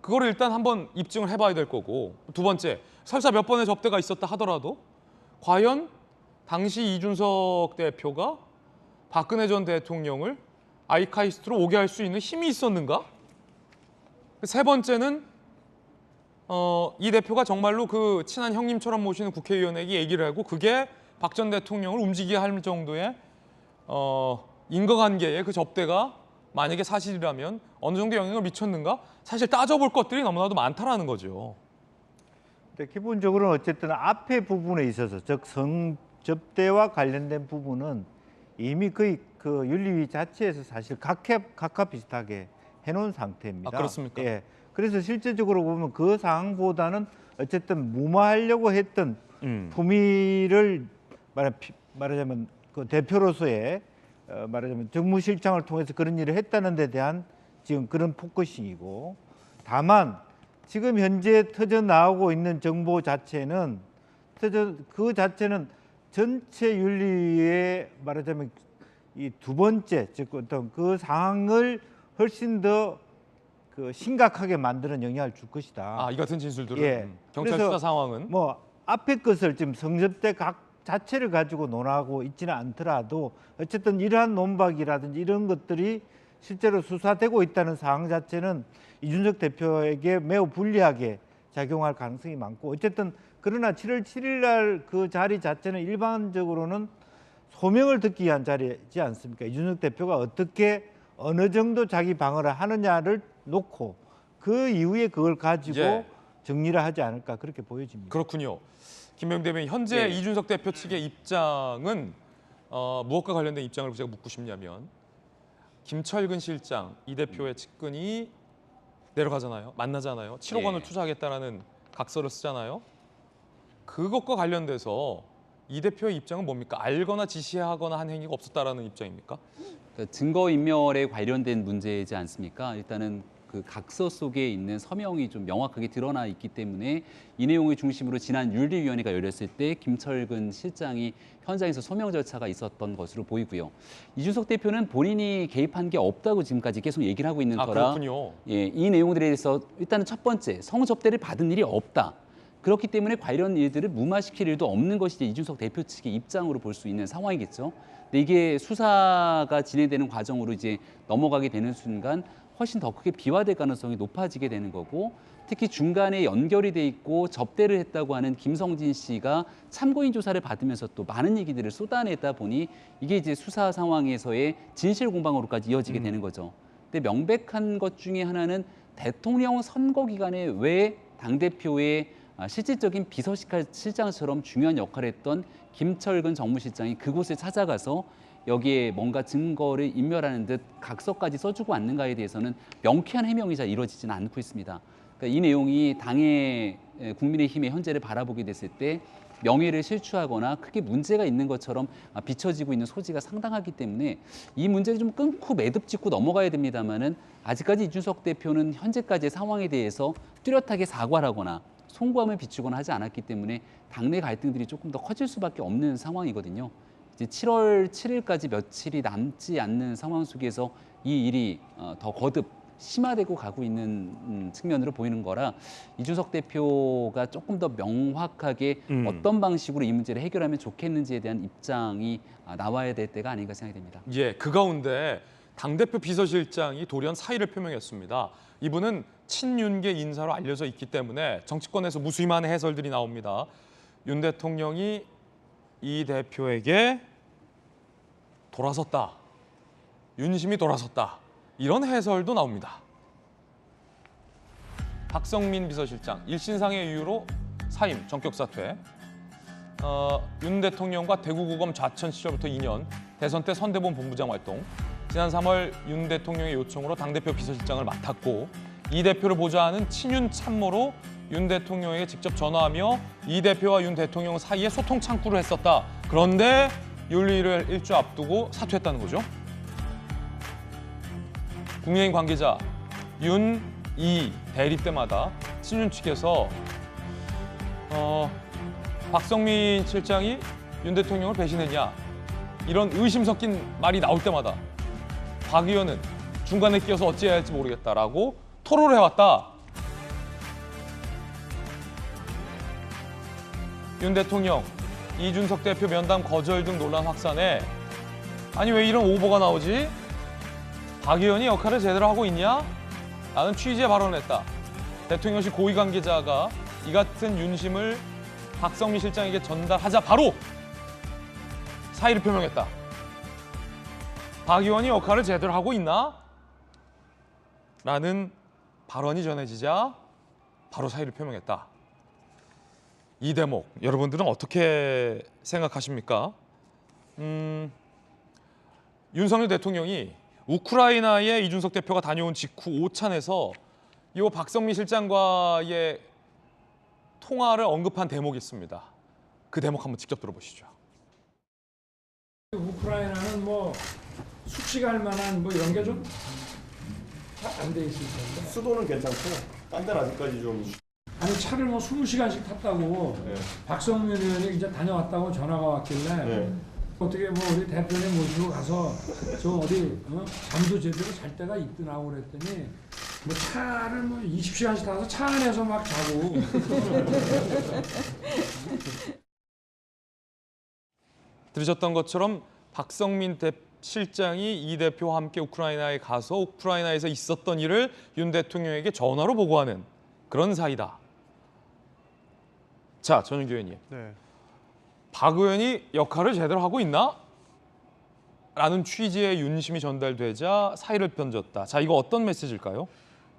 그거를 일단 한번 입증을 해봐야 될 거고 두 번째, 설사 몇 번의 접대가 있었다 하더라도 과연 당시 이준석 대표가 박근혜 전 대통령을 아이카이스트로 오게 할 수 있는 힘이 있었는가? 세 번째는 이 대표가 정말로 그 친한 형님처럼 모시는 국회의원에게 얘기를 하고 그게 박 전 대통령을 움직이게 할 정도의 인과관계의 그 접대가 만약에 사실이라면 어느 정도 영향을 미쳤는가? 사실 따져볼 것들이 너무나도 많다라는 거죠. 기본적으로는 어쨌든 앞에 부분에 있어서 즉 성접대와 관련된 부분은 이미 거의 그 윤리위 자체에서 사실 각하 비슷하게 해놓은 상태입니다. 아, 그렇습니까? 예. 그래서 실제적으로 보면 그 상황보다는 어쨌든 무마하려고 했던 품위를 말하자면 그 대표로서의 말하자면 정무실장을 통해서 그런 일을 했다는 데 대한 지금 그런 포커싱이고 다만 지금 현재 터져 나오고 있는 정보 자체는 그 자체는 전체 윤리위의 말하자면 이 두 번째 즉 어떤 그 상황을 훨씬 더 그 심각하게 만드는 영향을 줄 것이다. 아, 이 같은 진술들은 예. 경찰 그래서 수사 상황은 뭐 앞에 것을 지금 성접대 각 자체를 가지고 논하고 있지는 않더라도 어쨌든 이러한 논박이라든지 이런 것들이 실제로 수사되고 있다는 상황 자체는 이준석 대표에게 매우 불리하게 작용할 가능성이 많고 어쨌든 그러나 7월 7일 날 그 자리 자체는 일반적으로는 소명을 듣기 위한 자리지 않습니까? 이준석 대표가 어떻게 어느 정도 자기 방어를 하느냐를 놓고 그 이후에 그걸 가지고 정리를 하지 않을까 그렇게 보여집니다. 그렇군요. 김병 대변인, 현재 예. 이준석 대표 측의 입장은 무엇과 관련된 입장을 제가 묻고 싶냐면 김철근 실장, 이 대표의 측근이 내려가잖아요. 만나잖아요. 7억 원을 예. 투자하겠다라는 각서를 쓰잖아요. 그것과 관련돼서 이 대표의 입장은 뭡니까? 알거나 지시하거나 한 행위가 없었다라는 입장입니까? 그러니까 증거인멸에 관련된 문제이지 않습니까? 일단은 그 각서 속에 있는 서명이 좀 명확하게 드러나 있기 때문에 이 내용을 중심으로 지난 윤리위원회가 열렸을 때 김철근 실장이 현장에서 소명 절차가 있었던 것으로 보이고요. 이준석 대표는 본인이 개입한 게 없다고 지금까지 계속 얘기를 하고 있는 거라 그렇군요. 예, 이 내용들에 대해서 일단은 첫 번째 성접대를 받은 일이 없다. 그렇기 때문에 관련 일들을 무마시킬 일도 없는 것이 이제 이준석 대표 측의 입장으로 볼 수 있는 상황이겠죠. 근데 이게 수사가 진행되는 과정으로 이제 넘어가게 되는 순간 훨씬 더 크게 비화될 가능성이 높아지게 되는 거고, 특히 중간에 연결이 돼 있고 접대를 했다고 하는 김성진 씨가 참고인 조사를 받으면서 또 많은 얘기들을 쏟아내다 보니 이게 이제 수사 상황에서의 진실 공방으로까지 이어지게 되는 거죠. 근데 명백한 것 중에 하나는 대통령 선거 기간에 왜 당대표의 실질적인 비서실장처럼 중요한 역할을 했던 김철근 정무실장이 그곳에 찾아가서 여기에 뭔가 증거를 인멸하는 듯 각서까지 써주고 왔는가에 대해서는 명쾌한 해명이 잘 이루어지지는 않고 있습니다. 그러니까 이 내용이 당의 국민의힘의 현재를 바라보게 됐을 때 명예를 실추하거나 크게 문제가 있는 것처럼 비춰지고 있는 소지가 상당하기 때문에 이 문제를 좀 끊고 매듭 짓고 넘어가야 됩니다만은 아직까지 이준석 대표는 현재까지의 상황에 대해서 뚜렷하게 사과를 하거나 송구함을 비추거나 하지 않았기 때문에 당내 갈등들이 조금 더 커질 수밖에 없는 상황이거든요. 이제 7월 7일까지 며칠이 남지 않는 상황 속에서 이 일이 더 거듭 심화되고 가고 있는 측면으로 보이는 거라 이준석 대표가 조금 더 명확하게 어떤 방식으로 이 문제를 해결하면 좋겠는지에 대한 입장이 나와야 될 때가 아닌가 생각이 됩니다. 예, 그 가운데 당대표 비서실장이 돌연 사의를 표명했습니다. 이분은 친윤계 인사로 알려져 있기 때문에 정치권에서 무수히만 해설들이 나옵니다. 윤 대통령이 이 대표에게 돌아섰다. 윤심이 돌아섰다. 이런 해설도 나옵니다. 박성민 비서실장, 일신상의 이유로 사임, 전격 사퇴. 윤 대통령과 대구구검 좌천 시절부터 2년, 대선 때 선대본 본부장 활동. 지난 3월 윤 대통령의 요청으로 당대표 비서실장을 맡았고, 이 대표를 보좌하는 친윤 참모로 윤 대통령에게 직접 전화하며 이 대표와 윤 대통령 사이에 소통 창구를 했었다. 그런데 윤리를 일주 앞두고 사퇴했다는 거죠. 국민의힘 관계자 윤, 이 대리 때마다 친윤 측에서 박성민 실장이 윤 대통령을 배신했냐 이런 의심 섞인 말이 나올 때마다 박 의원은 중간에 끼어서 어찌해야 할지 모르겠다라고 토로를 해왔다. 윤 대통령, 이준석 대표 면담 거절 등 논란 확산에 아니 왜 이런 오보가 나오지? 박 의원이 역할을 제대로 하고 있냐? 라는 취지의 발언을 했다. 대통령실 고위 관계자가 이 같은 윤심을 박성민 실장에게 전달하자 바로 사의를 표명했다. 박 의원이 역할을 제대로 하고 있나? 라는 발언이 전해지자 바로 사의를 표명했다. 이 대목 여러분들은 어떻게 생각하십니까? 윤석열 대통령이 우크라이나에 이준석 대표가 다녀온 직후 오찬에서 이 박성민 실장과의 통화를 언급한 대목이 있습니다. 그 대목 한번 직접 들어보시죠. 우크라이나는 뭐 수치할 만한 뭐 이런 게 좀 안 돼 있을 텐데. 수도는 괜찮고 딴 데는 아직까지 좀. 아니 차를 뭐 20시간씩 탔다고 네. 박성민 의원이 이제 다녀왔다고 전화가 왔길래 네. 어떻게 뭐 우리 대표님 모시고 가서 저 어디 잠도 제대로 잘 때가 있더라고 그랬더니 뭐 차를 뭐 20시간씩 타서 차 안에서 막 자고. 들으셨던 것처럼 박성민 실장이 이 대표와 함께 우크라이나에 가서 우크라이나에서 있었던 일을 윤 대통령에게 전화로 보고하는 그런 사이다. 자, 전윤기 의원님. 네. 박 의원이 역할을 제대로 하고 있나? 라는 취지의 윤심이 전달되자 사의를 던졌다. 자, 이거 어떤 메시지일까요?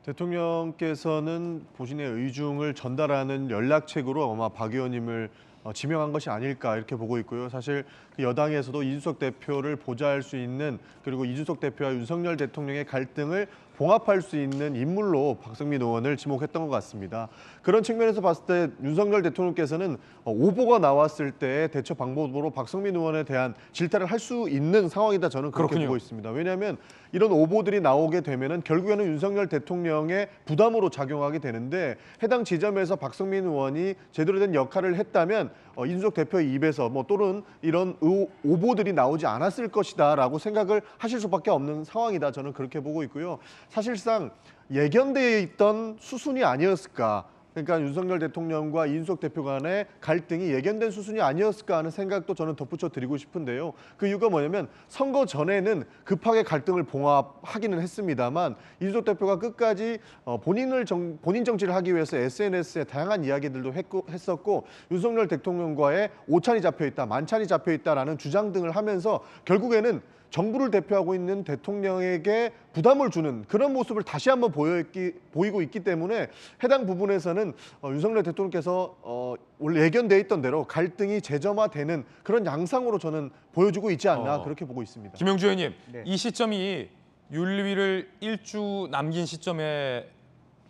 대통령께서는 본인의 의중을 전달하는 연락책으로 아마 박 의원님을 지명한 것이 아닐까 이렇게 보고 있고요. 사실 여당에서도 이준석 대표를 보좌할 수 있는, 그리고 이준석 대표와 윤석열 대통령의 갈등을 봉합할 수 있는 인물로 박성민 의원을 지목했던 것 같습니다. 그런 측면에서 봤을 때 윤석열 대통령께서는 오보가 나왔을 때 대처 방법으로 박성민 의원에 대한 질타를 할 수 있는 상황이다, 저는 그렇게 그렇군요. 보고 있습니다. 왜냐하면 이런 오보들이 나오게 되면은 결국에는 윤석열 대통령의 부담으로 작용하게 되는데, 해당 지점에서 박성민 의원이 제대로 된 역할을 했다면 이준석 대표의 입에서 또는 이런 오보들이 나오지 않았을 것이다라고 생각을 하실 수밖에 없는 상황이다, 저는 그렇게 보고 있고요. 사실상 예견되어 있던 수순이 아니었을까, 그러니까 윤석열 대통령과 이준석 대표 간의 갈등이 예견된 수순이 아니었을까 하는 생각도 저는 덧붙여 드리고 싶은데요. 그 이유가 뭐냐면, 선거 전에는 급하게 갈등을 봉합하기는 했습니다만 이준석 대표가 끝까지 본인 정치를 하기 위해서 SNS에 다양한 이야기들도 했었고, 윤석열 대통령과의 오찬이 잡혀있다, 만찬이 잡혀있다라는 주장 등을 하면서 결국에는 정부를 대표하고 있는 대통령에게 부담을 주는 그런 모습을 다시 한번 보이고 있기 때문에, 해당 부분에서는 윤석열 대통령께서 원래 예견돼 있던 대로 갈등이 재점화되는 그런 양상으로 저는 보여주고 있지 않나, 그렇게 보고 있습니다. 김영주 의원님, 네. 이 시점이 윤리위를 1주 남긴 시점에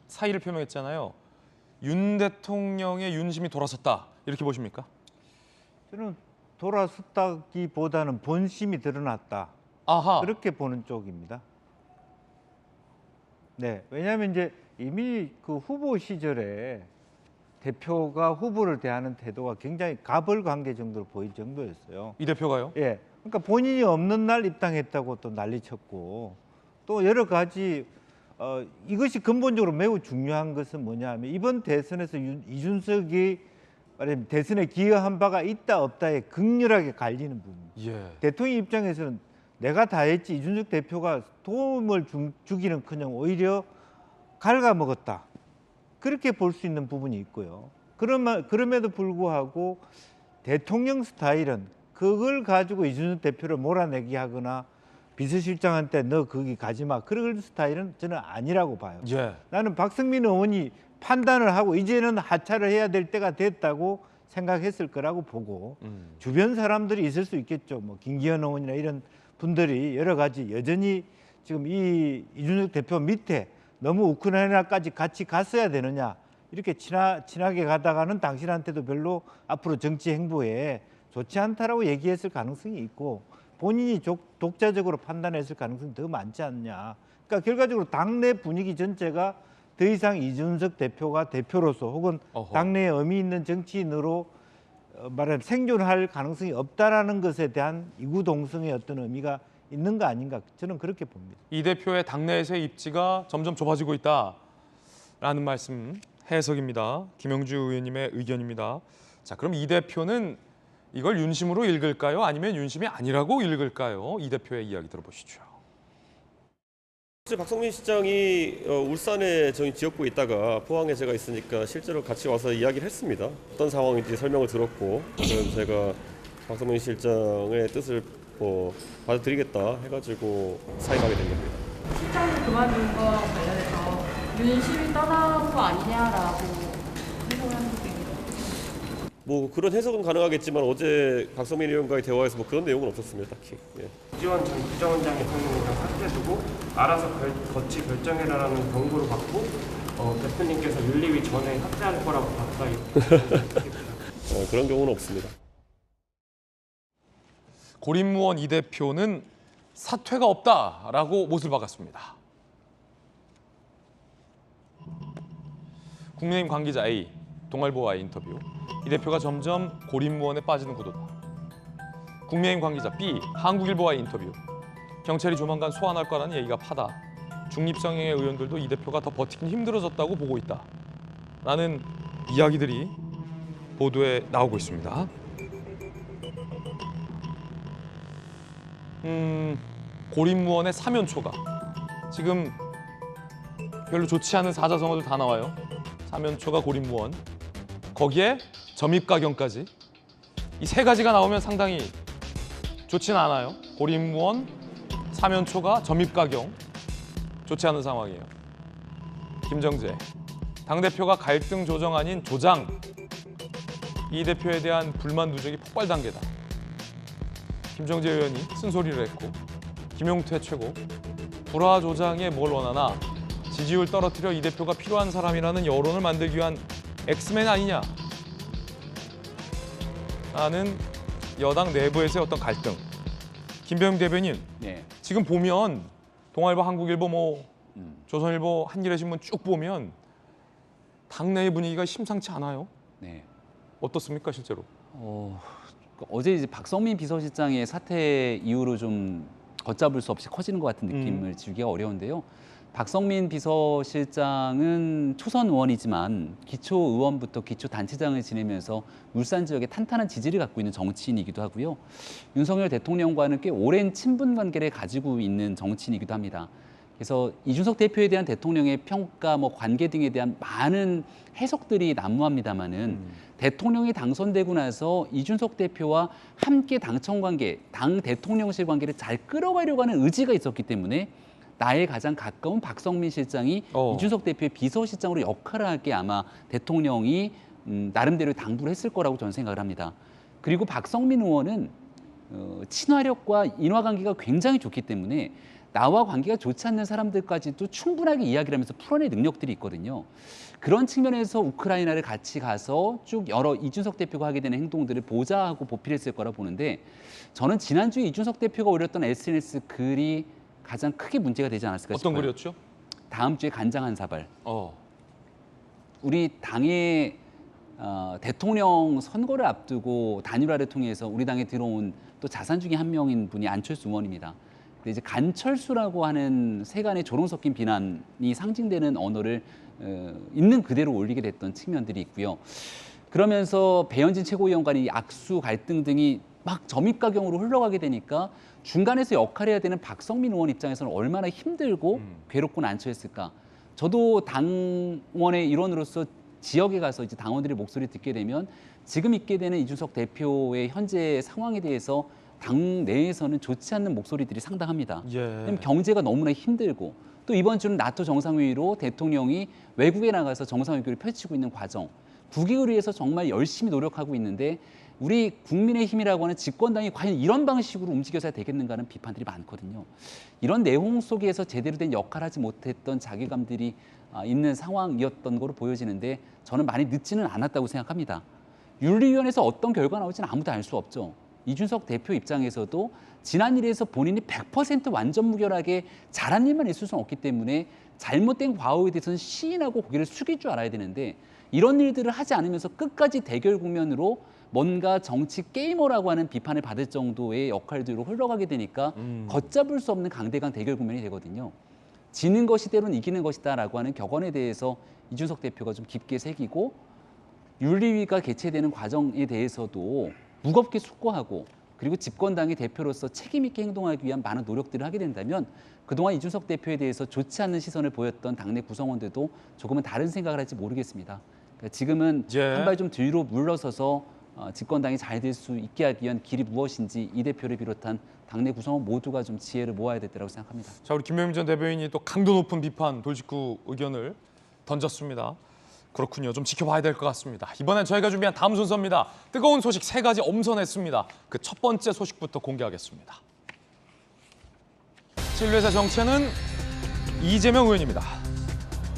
사의를 표명했잖아요. 윤 대통령의 윤심이 돌아섰다, 이렇게 보십니까? 저는 돌아섰다기보다는 본심이 드러났다. 아하. 그렇게 보는 쪽입니다. 네, 왜냐하면 이제 이미 그 후보 시절에 대표가 후보를 대하는 태도가 굉장히 가벌관계 정도로 보일 정도였어요. 이 대표가요? 예, 그러니까 본인이 없는 날 입당했다고 또 난리쳤고, 또 여러 가지 이것이 근본적으로 매우 중요한 것은 뭐냐하면, 이번 대선에서 이준석이 말하자면 대선에 기여한 바가 있다 없다에 극렬하게 갈리는 부분. 예. 대통령 입장에서는 내가 다 했지, 이준석 대표가 도움을 주기는커녕 오히려 갉아먹었다, 그렇게 볼 수 있는 부분이 있고요. 그럼에도 불구하고 대통령 스타일은 그걸 가지고 이준석 대표를 몰아내기 하거나 비서실장한테 너 거기 가지 마, 그럴 스타일은 저는 아니라고 봐요. 예. 나는 박성민 의원이 판단을 하고 이제는 하차를 해야 될 때가 됐다고 생각했을 거라고 보고, 주변 사람들이 있을 수 있겠죠. 뭐 김기현 의원이나 이런 분들이 여러 가지 여전히 지금 이준석 대표 밑에 너무 우크라이나까지 같이 갔어야 되느냐, 이렇게 친하게 가다가는 당신한테도 별로 앞으로 정치 행보에 좋지 않다라고 얘기했을 가능성이 있고, 본인이 독자적으로 판단했을 가능성이 더 많지 않냐. 그러니까 결과적으로 당내 분위기 전체가 더 이상 이준석 대표가 대표로서 혹은 당내에 의미 있는 정치인으로 말하면 생존할 가능성이 없다라는 것에 대한 이구동성의 어떤 의미가 있는 거 아닌가, 저는 그렇게 봅니다. 이 대표의 당내에서의 입지가 점점 좁아지고 있다라는 말씀, 해석입니다. 김영주 의원님의 의견입니다. 자, 그럼 이 대표는 이걸 윤심으로 읽을까요? 아니면 윤심이 아니라고 읽을까요? 이 대표의 이야기 들어보시죠. 박성민 실장이 울산에 저희 지역구에 있다가 포항에 제가 있으니까 실제로 같이 와서 이야기를 했습니다. 어떤 상황인지 설명을 들었고, 그럼 제가 박성민 실장의 뜻을 받아들이겠다 해가지고 사임하게 된 겁니다. 실장이 그만둔 거 관련해서 윤심이 떠난 거 아니냐라고 해석을 하는 겁니다. 뭐 그런 해석은 가능하겠지만 어제 박성민 의원과의 대화에서 뭐 그런 내용은 없었습니다, 딱히. 예. 이지원 전 국정원장 대통령이랑 사퇴두고 알아서 거치 결정해라라는 경고를 받고 대표님께서 윤리위 전에 삭제할 거라고 봤다. 그런 경우는 없습니다. 고립무원 이 대표는 사퇴가 없다라고 못을 박았습니다. 국민의힘 관계자 A, 동아일보와의 인터뷰. 이 대표가 점점 고립무원에 빠지는 구도다. 국민의힘 관계자 B, 한국일보와의 인터뷰. 경찰이 조만간 소환할 거라는 얘기가 파다. 중립성향의 의원들도 이 대표가 더 버티긴 힘들어졌다고 보고 있다. 라는 이야기들이 보도에 나오고 있습니다. 고립무원의 사면초가 지금 별로 좋지 않은 사자성어들 다 나와요. 사면초가 고립무원, 거기에 점입가경까지, 이 세 가지가 나오면 상당히 좋지는 않아요. 고립무원, 사면초가, 점입가경, 좋지 않은 상황이에요. 김정재 당대표가 갈등 조정 아닌 조장, 이 대표에 대한 불만 누적이 폭발 단계다. 김정재 의원이 쓴소리를 했고 김용태 최고 불화 조장에 뭘 원하나 지지율 떨어뜨려 이 대표가 필요한 사람이라는 여론을 만들기 위한 엑스맨 아니냐 라는 여당 내부에서의 어떤 갈등. 김병임 대변인, 네. 지금 보면 동아일보, 한국일보, 조선일보, 한겨레신문 쭉 보면 당내의 분위기가 심상치 않아요. 네. 어떻습니까 실제로? 어제 이제 박성민 비서실장의 사태 이후로 좀 걷잡을 수 없이 커지는 것 같은 느낌을 지우기가 어려운데요. 박성민 비서실장은 초선 의원이지만 기초의원부터 기초단체장을 지내면서 울산 지역에 탄탄한 지지를 갖고 있는 정치인이기도 하고요. 윤석열 대통령과는 꽤 오랜 친분 관계를 가지고 있는 정치인이기도 합니다. 그래서 이준석 대표에 대한 대통령의 평가, 관계 등에 대한 많은 해석들이 난무합니다만은 대통령이 당선되고 나서 이준석 대표와 함께 당청 관계, 당 대통령실 관계를 잘 끌어가려고 하는 의지가 있었기 때문에 나의 가장 가까운 박성민 실장이 이준석 대표의 비서실장으로 역할을 하게 아마 대통령이 나름대로 당부를 했을 거라고 저는 생각을 합니다. 그리고 박성민 의원은 친화력과 인화관계가 굉장히 좋기 때문에 나와 관계가 좋지 않는 사람들까지도 충분하게 이야기를 하면서 풀어낼 능력들이 있거든요. 그런 측면에서 우크라이나를 같이 가서 쭉 여러 이준석 대표가 하게 되는 행동들을 보좌하고 보필했을 거라 보는데 저는 지난주에 이준석 대표가 올렸던 SNS 글이 가장 크게 문제가 되지 않았을까 싶어요. 어떤 글이었죠? 다음 주에 간장 한 사발. 우리 당의 대통령 선거를 앞두고 단일화를 통해서 우리 당에 들어온 또 자산 중에 한 명인 분이 안철수 의원입니다. 근데 이제 간철수라고 하는 세간의 조롱 섞인 비난이 상징되는 언어를 있는 그대로 올리게 됐던 측면들이 있고요. 그러면서 배현진 최고위원과의 악수 갈등 등이 막 점입가경으로 흘러가게 되니까 중간에서 역할해야 되는 박성민 의원 입장에서는 얼마나 힘들고 괴롭고 난처했을까. 저도 당원의 일원으로서 지역에 가서 이제 당원들의 목소리를 듣게 되면 지금 있게 되는 이준석 대표의 현재 상황에 대해서 당 내에서는 좋지 않는 목소리들이 상당합니다. 왜냐하면 경제가 너무나 힘들고 또 이번 주는 나토 정상회의로 대통령이 외국에 나가서 정상회의를 펼치고 있는 과정. 국익을 위해서 정말 열심히 노력하고 있는데 우리 국민의힘이라고 하는 집권당이 과연 이런 방식으로 움직여서야 되겠는가 하는 비판들이 많거든요. 이런 내용 속에서 제대로 된 역할을 하지 못했던 자괴감들이 있는 상황이었던 거로 보여지는데 저는 많이 늦지는 않았다고 생각합니다. 윤리위원회에서 어떤 결과가 나올지는 아무도 알 수 없죠. 이준석 대표 입장에서도 지난 일에서 본인이 100% 완전 무결하게 잘한 일만 있을 수는 없기 때문에 잘못된 과오에 대해서는 시인하고 고개를 숙일 줄 알아야 되는데 이런 일들을 하지 않으면서 끝까지 대결 국면으로 뭔가 정치 게이머라고 하는 비판을 받을 정도의 역할들로 흘러가게 되니까 걷잡을 수 없는 강대강 대결 국면이 되거든요. 지는 것이 때로는 이기는 것이다라고 하는 격언에 대해서 이준석 대표가 좀 깊게 새기고 윤리위가 개최되는 과정에 대해서도 무겁게 숙고하고 그리고 집권당의 대표로서 책임 있게 행동하기 위한 많은 노력들을 하게 된다면 그동안 이준석 대표에 대해서 좋지 않는 시선을 보였던 당내 구성원들도 조금은 다른 생각을 할지 모르겠습니다. 그러니까 지금은 한 발 좀 뒤로 물러서서 집권당이 잘 될 수 있게 하기 위한 길이 무엇인지 이 대표를 비롯한 당내 구성원 모두가 좀 지혜를 모아야 될 때라고 생각합니다. 자, 우리 김병임 전 대변인이 또 강도 높은 비판, 돌직구 의견을 던졌습니다. 그렇군요. 좀 지켜봐야 될 것 같습니다. 이번엔 저희가 준비한 다음 순서입니다. 뜨거운 소식 3가지 엄선했습니다. 그 첫 번째 소식부터 공개하겠습니다. 진료회사 정체는 이재명 의원입니다.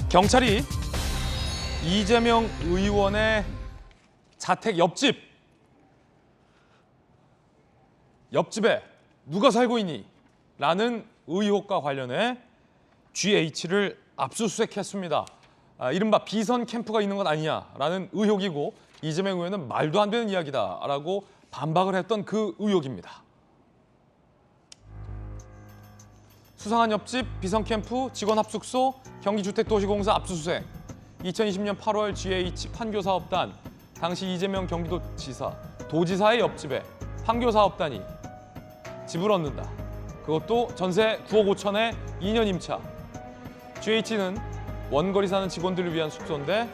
경찰이 이재명 의원의 자택 옆집에 누가 살고 있니? 라는 의혹과 관련해 GH를 압수수색했습니다. 이른바 비선 캠프가 있는 것 아니냐라는 의혹이고 이재명 의원은 말도 안 되는 이야기다라고 반박을 했던 그 의혹입니다. 수상한 옆집, 비선 캠프, 직원 합숙소, 경기주택도시공사 압수수색. 2020년 8월 GH 판교사업단, 당시 이재명 경기도지사, 도지사의 옆집에 판교사업단이 집을 얻는다. 그것도 전세 9억 5천에 2년 임차. GH는 원거리 사는 직원들을 위한 숙소인데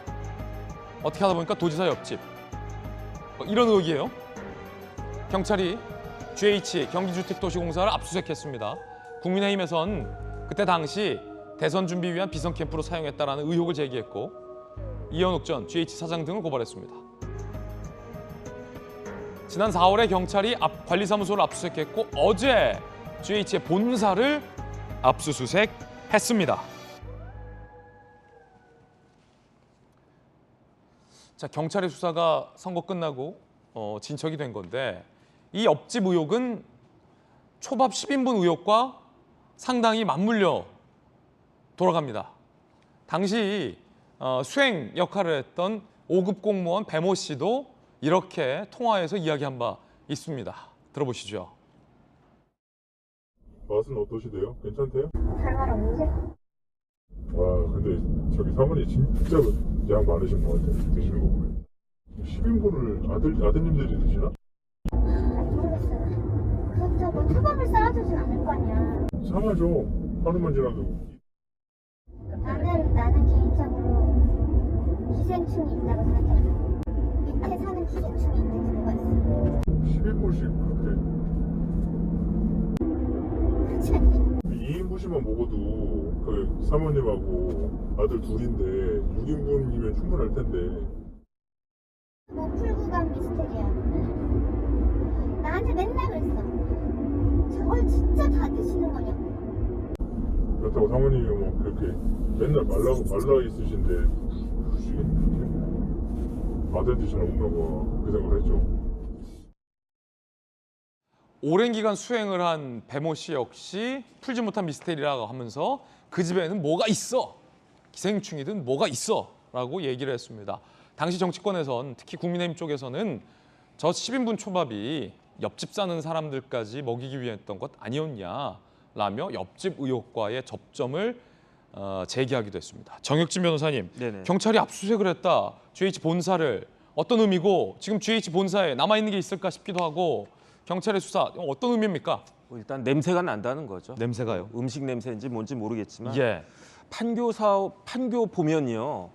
어떻게 하다 보니까 도지사 옆집. 이런 의혹이에요. 경찰이 GH 경기주택도시공사를 압수수색했습니다. 국민의힘에선 그때 당시 대선 준비 위한 비선 캠프로 사용했다라는 의혹을 제기했고 이현욱 전 GH 사장 등을 고발했습니다. 지난 4월에 경찰이 관리사무소를 압수수색했고 어제 GH의 본사를 압수수색했습니다. 자, 경찰의 수사가 선거 끝나고 진척이 된 건데 이 옆집 의혹은 초밥 10인분 의혹과 상당히 맞물려 돌아갑니다. 당시 수행 역할을 했던 5급 공무원 배모 씨도 이렇게 통화에서 이야기한 바 있습니다. 들어보시죠. 맛은 어떠시대요? 괜찮대요? 별말 없는데? 와, 근데 저기 사모님 진짜 양 많으신 것 같아요. 드시는 거 보면. 10인분을 아드님들이 드시나? 모르겠어요. 그렇다고 초밥을 쌓아주진 않을 거 아니야. 상하죠. 하루만 지나도. 나는 개인적으로 기생충이 있다고 생각해. 밑에 사는 기생충이 있는 경우가 있어. 11분씩 그렇지 않니? 2인분씩만 먹어도 그 사모님하고 아들 둘인데 6인분이면 충분할 텐데. 뭐 풀고 간 미스테리야. 나한테 맨날 그랬어. 저걸 진짜 다 드시는 거냐? 그렇다고 사모님이 뭐 그렇게 맨날 말라 있으신데 아들 드시나 먹나 봐. 그 생각을 했죠. 오랜 기간 수행을 한 배모 씨 역시 풀지 못한 미스테리라고 하면서 그 집에는 뭐가 있어. 기생충이든 뭐가 있어. 라고 얘기를 했습니다. 당시 정치권에선 특히 국민의힘 쪽에서는 저 10인분 초밥이 옆집 사는 사람들까지 먹이기 위해 했던 것 아니었냐라며 옆집 의혹과의 접점을 제기하기도 했습니다. 정혁진 변호사님, 네네. 경찰이 압수수색을 했다. GH 본사를 어떤 의미고 지금 GH 본사에 남아있는 게 있을까 싶기도 하고 경찰의 수사 어떤 의미입니까? 일단 냄새가 난다는 거죠. 냄새가요? 음식 냄새인지 뭔지 모르겠지만 예. 판교 보면요.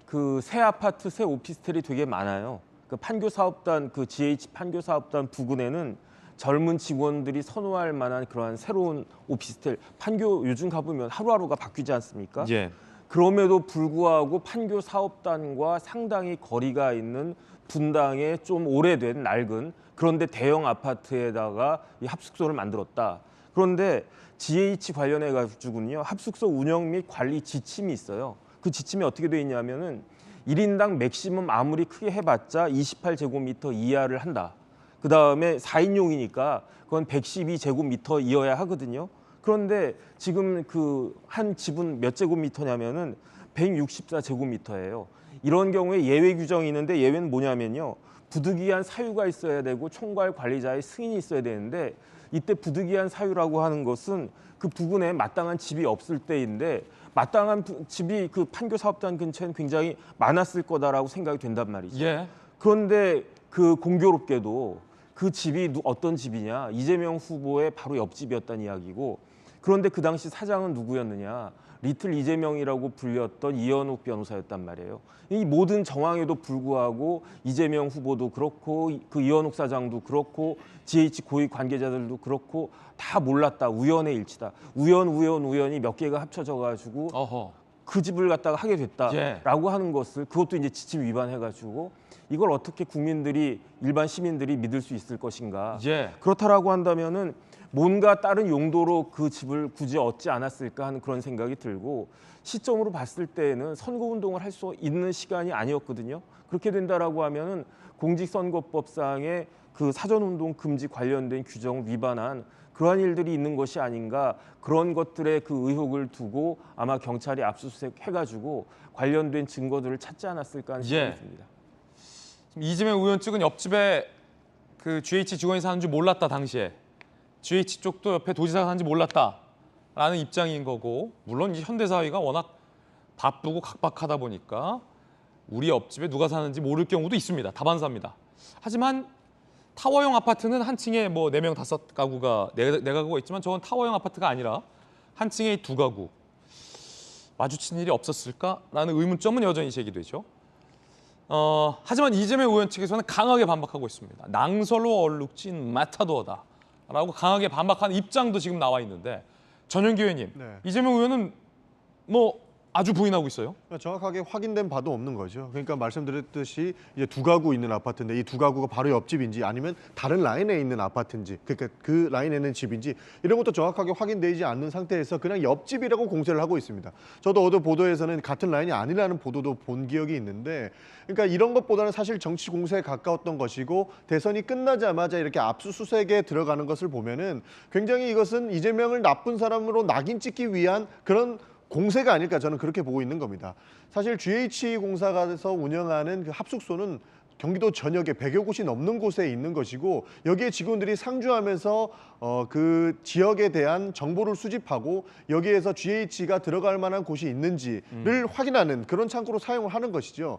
그 새 아파트, 새 오피스텔이 되게 많아요. 그 판교 사업단, 그 GH 판교 사업단 부근에는 젊은 직원들이 선호할 만한 그러한 새로운 오피스텔. 판교 요즘 가보면 하루하루가 바뀌지 않습니까? 예. 그럼에도 불구하고 판교 사업단과 상당히 거리가 있는 분당에 좀 오래된 낡은 그런데 대형 아파트에다가 이 합숙소를 만들었다. 그런데 GH 관련해 가지고는요. 합숙소 운영 및 관리 지침이 있어요. 그 지침이 어떻게 돼 있냐면은 1인당 맥시멈 아무리 크게 해봤자 28제곱미터 이하를 한다. 그다음에 4인용이니까 그건 112제곱미터이어야 하거든요. 그런데 지금 그 한 집은 몇 제곱미터냐면은 164제곱미터예요. 이런 경우에 예외 규정이 있는데 예외는 뭐냐면요. 부득이한 사유가 있어야 되고 총괄 관리자의 승인이 있어야 되는데 이때 부득이한 사유라고 하는 것은 그 부근에 마땅한 집이 없을 때인데 마땅한 집이 그 판교 사업단 근처에는 굉장히 많았을 거다라고 생각이 된단 말이죠. 예. 그런데 그 공교롭게도 그 집이 어떤 집이냐. 이재명 후보의 바로 옆집이었다는 이야기고 그런데 그 당시 사장은 누구였느냐. 리틀 이재명이라고 불렸던 이현욱 변호사였단 말이에요. 이 모든 정황에도 불구하고 이재명 후보도 그렇고 그 이현욱 사장도 그렇고 GH 고위 관계자들도 그렇고 다 몰랐다. 우연의 일치다. 우연이 몇 개가 합쳐져 가지고 그 집을 갖다가 하게 됐다라고 하는 것을 그것도 이제 지침 위반해가지고 이걸 어떻게 국민들이 일반 시민들이 믿을 수 있을 것인가. 그렇다라고 한다면은 뭔가 다른 용도로 그 집을 굳이 얻지 않았을까 하는 그런 생각이 들고 시점으로 봤을 때에는 선거운동을 할 수 있는 시간이 아니었거든요. 그렇게 된다라고 하면은 공직선거법상의 그 사전운동 금지 관련된 규정을 위반한 그러한 일들이 있는 것이 아닌가 그런 것들의 그 의혹을 두고 아마 경찰이 압수수색 해가지고 관련된 증거들을 찾지 않았을까 하는 생각이 듭니다. 이재명 의원 측은 옆집에 그 GH 직원이 사는 줄 몰랐다 당시에. GH 쪽도 옆에 도지사가 사는지 몰랐다라는 입장인 거고 물론 이 현대 사회가 워낙 바쁘고 각박하다 보니까 우리 옆집에 누가 사는지 모를 경우도 있습니다. 다반사입니다. 하지만 타워형 아파트는 한 층에 뭐 4명 5가구가 4가구가 있지만 저건 타워형 아파트가 아니라 한 층에 2가구 마주친 일이 없었을까라는 의문점은 여전히 제기되죠. 하지만 이재명 의원 측에서는 강하게 반박하고 있습니다. 낭설로 얼룩진 마타도어다. 라고 강하게 반박하는 입장도 지금 나와 있는데 전용기 의원님, 이재명 의원은 뭐 아주 부인하고 있어요. 정확하게 확인된 바도 없는 거죠. 그러니까 말씀드렸듯이 이제 두 가구 있는 아파트인데 이 두 가구가 바로 옆집인지 아니면 다른 라인에 있는 아파트인지, 그러니까 그 라인에 있는 집인지 이런 것도 정확하게 확인되지 않는 상태에서 그냥 옆집이라고 공세를 하고 있습니다. 저도 어느 보도에서는 같은 라인이 아니라는 보도도 본 기억이 있는데, 그러니까 이런 것보다는 사실 정치 공세에 가까웠던 것이고 대선이 끝나자마자 이렇게 압수수색에 들어가는 것을 보면은 굉장히 이것은 이재명을 나쁜 사람으로 낙인 찍기 위한 그런 공세가 아닐까, 저는 그렇게 보고 있는 겁니다. 사실 GH공사에서 운영하는 그 합숙소는 경기도 전역에 100여 곳이 넘는 곳에 있는 것이고, 여기에 직원들이 상주하면서 그 지역에 대한 정보를 수집하고 여기에서 GH가 들어갈 만한 곳이 있는지를 확인하는 그런 창구로 사용을 하는 것이죠.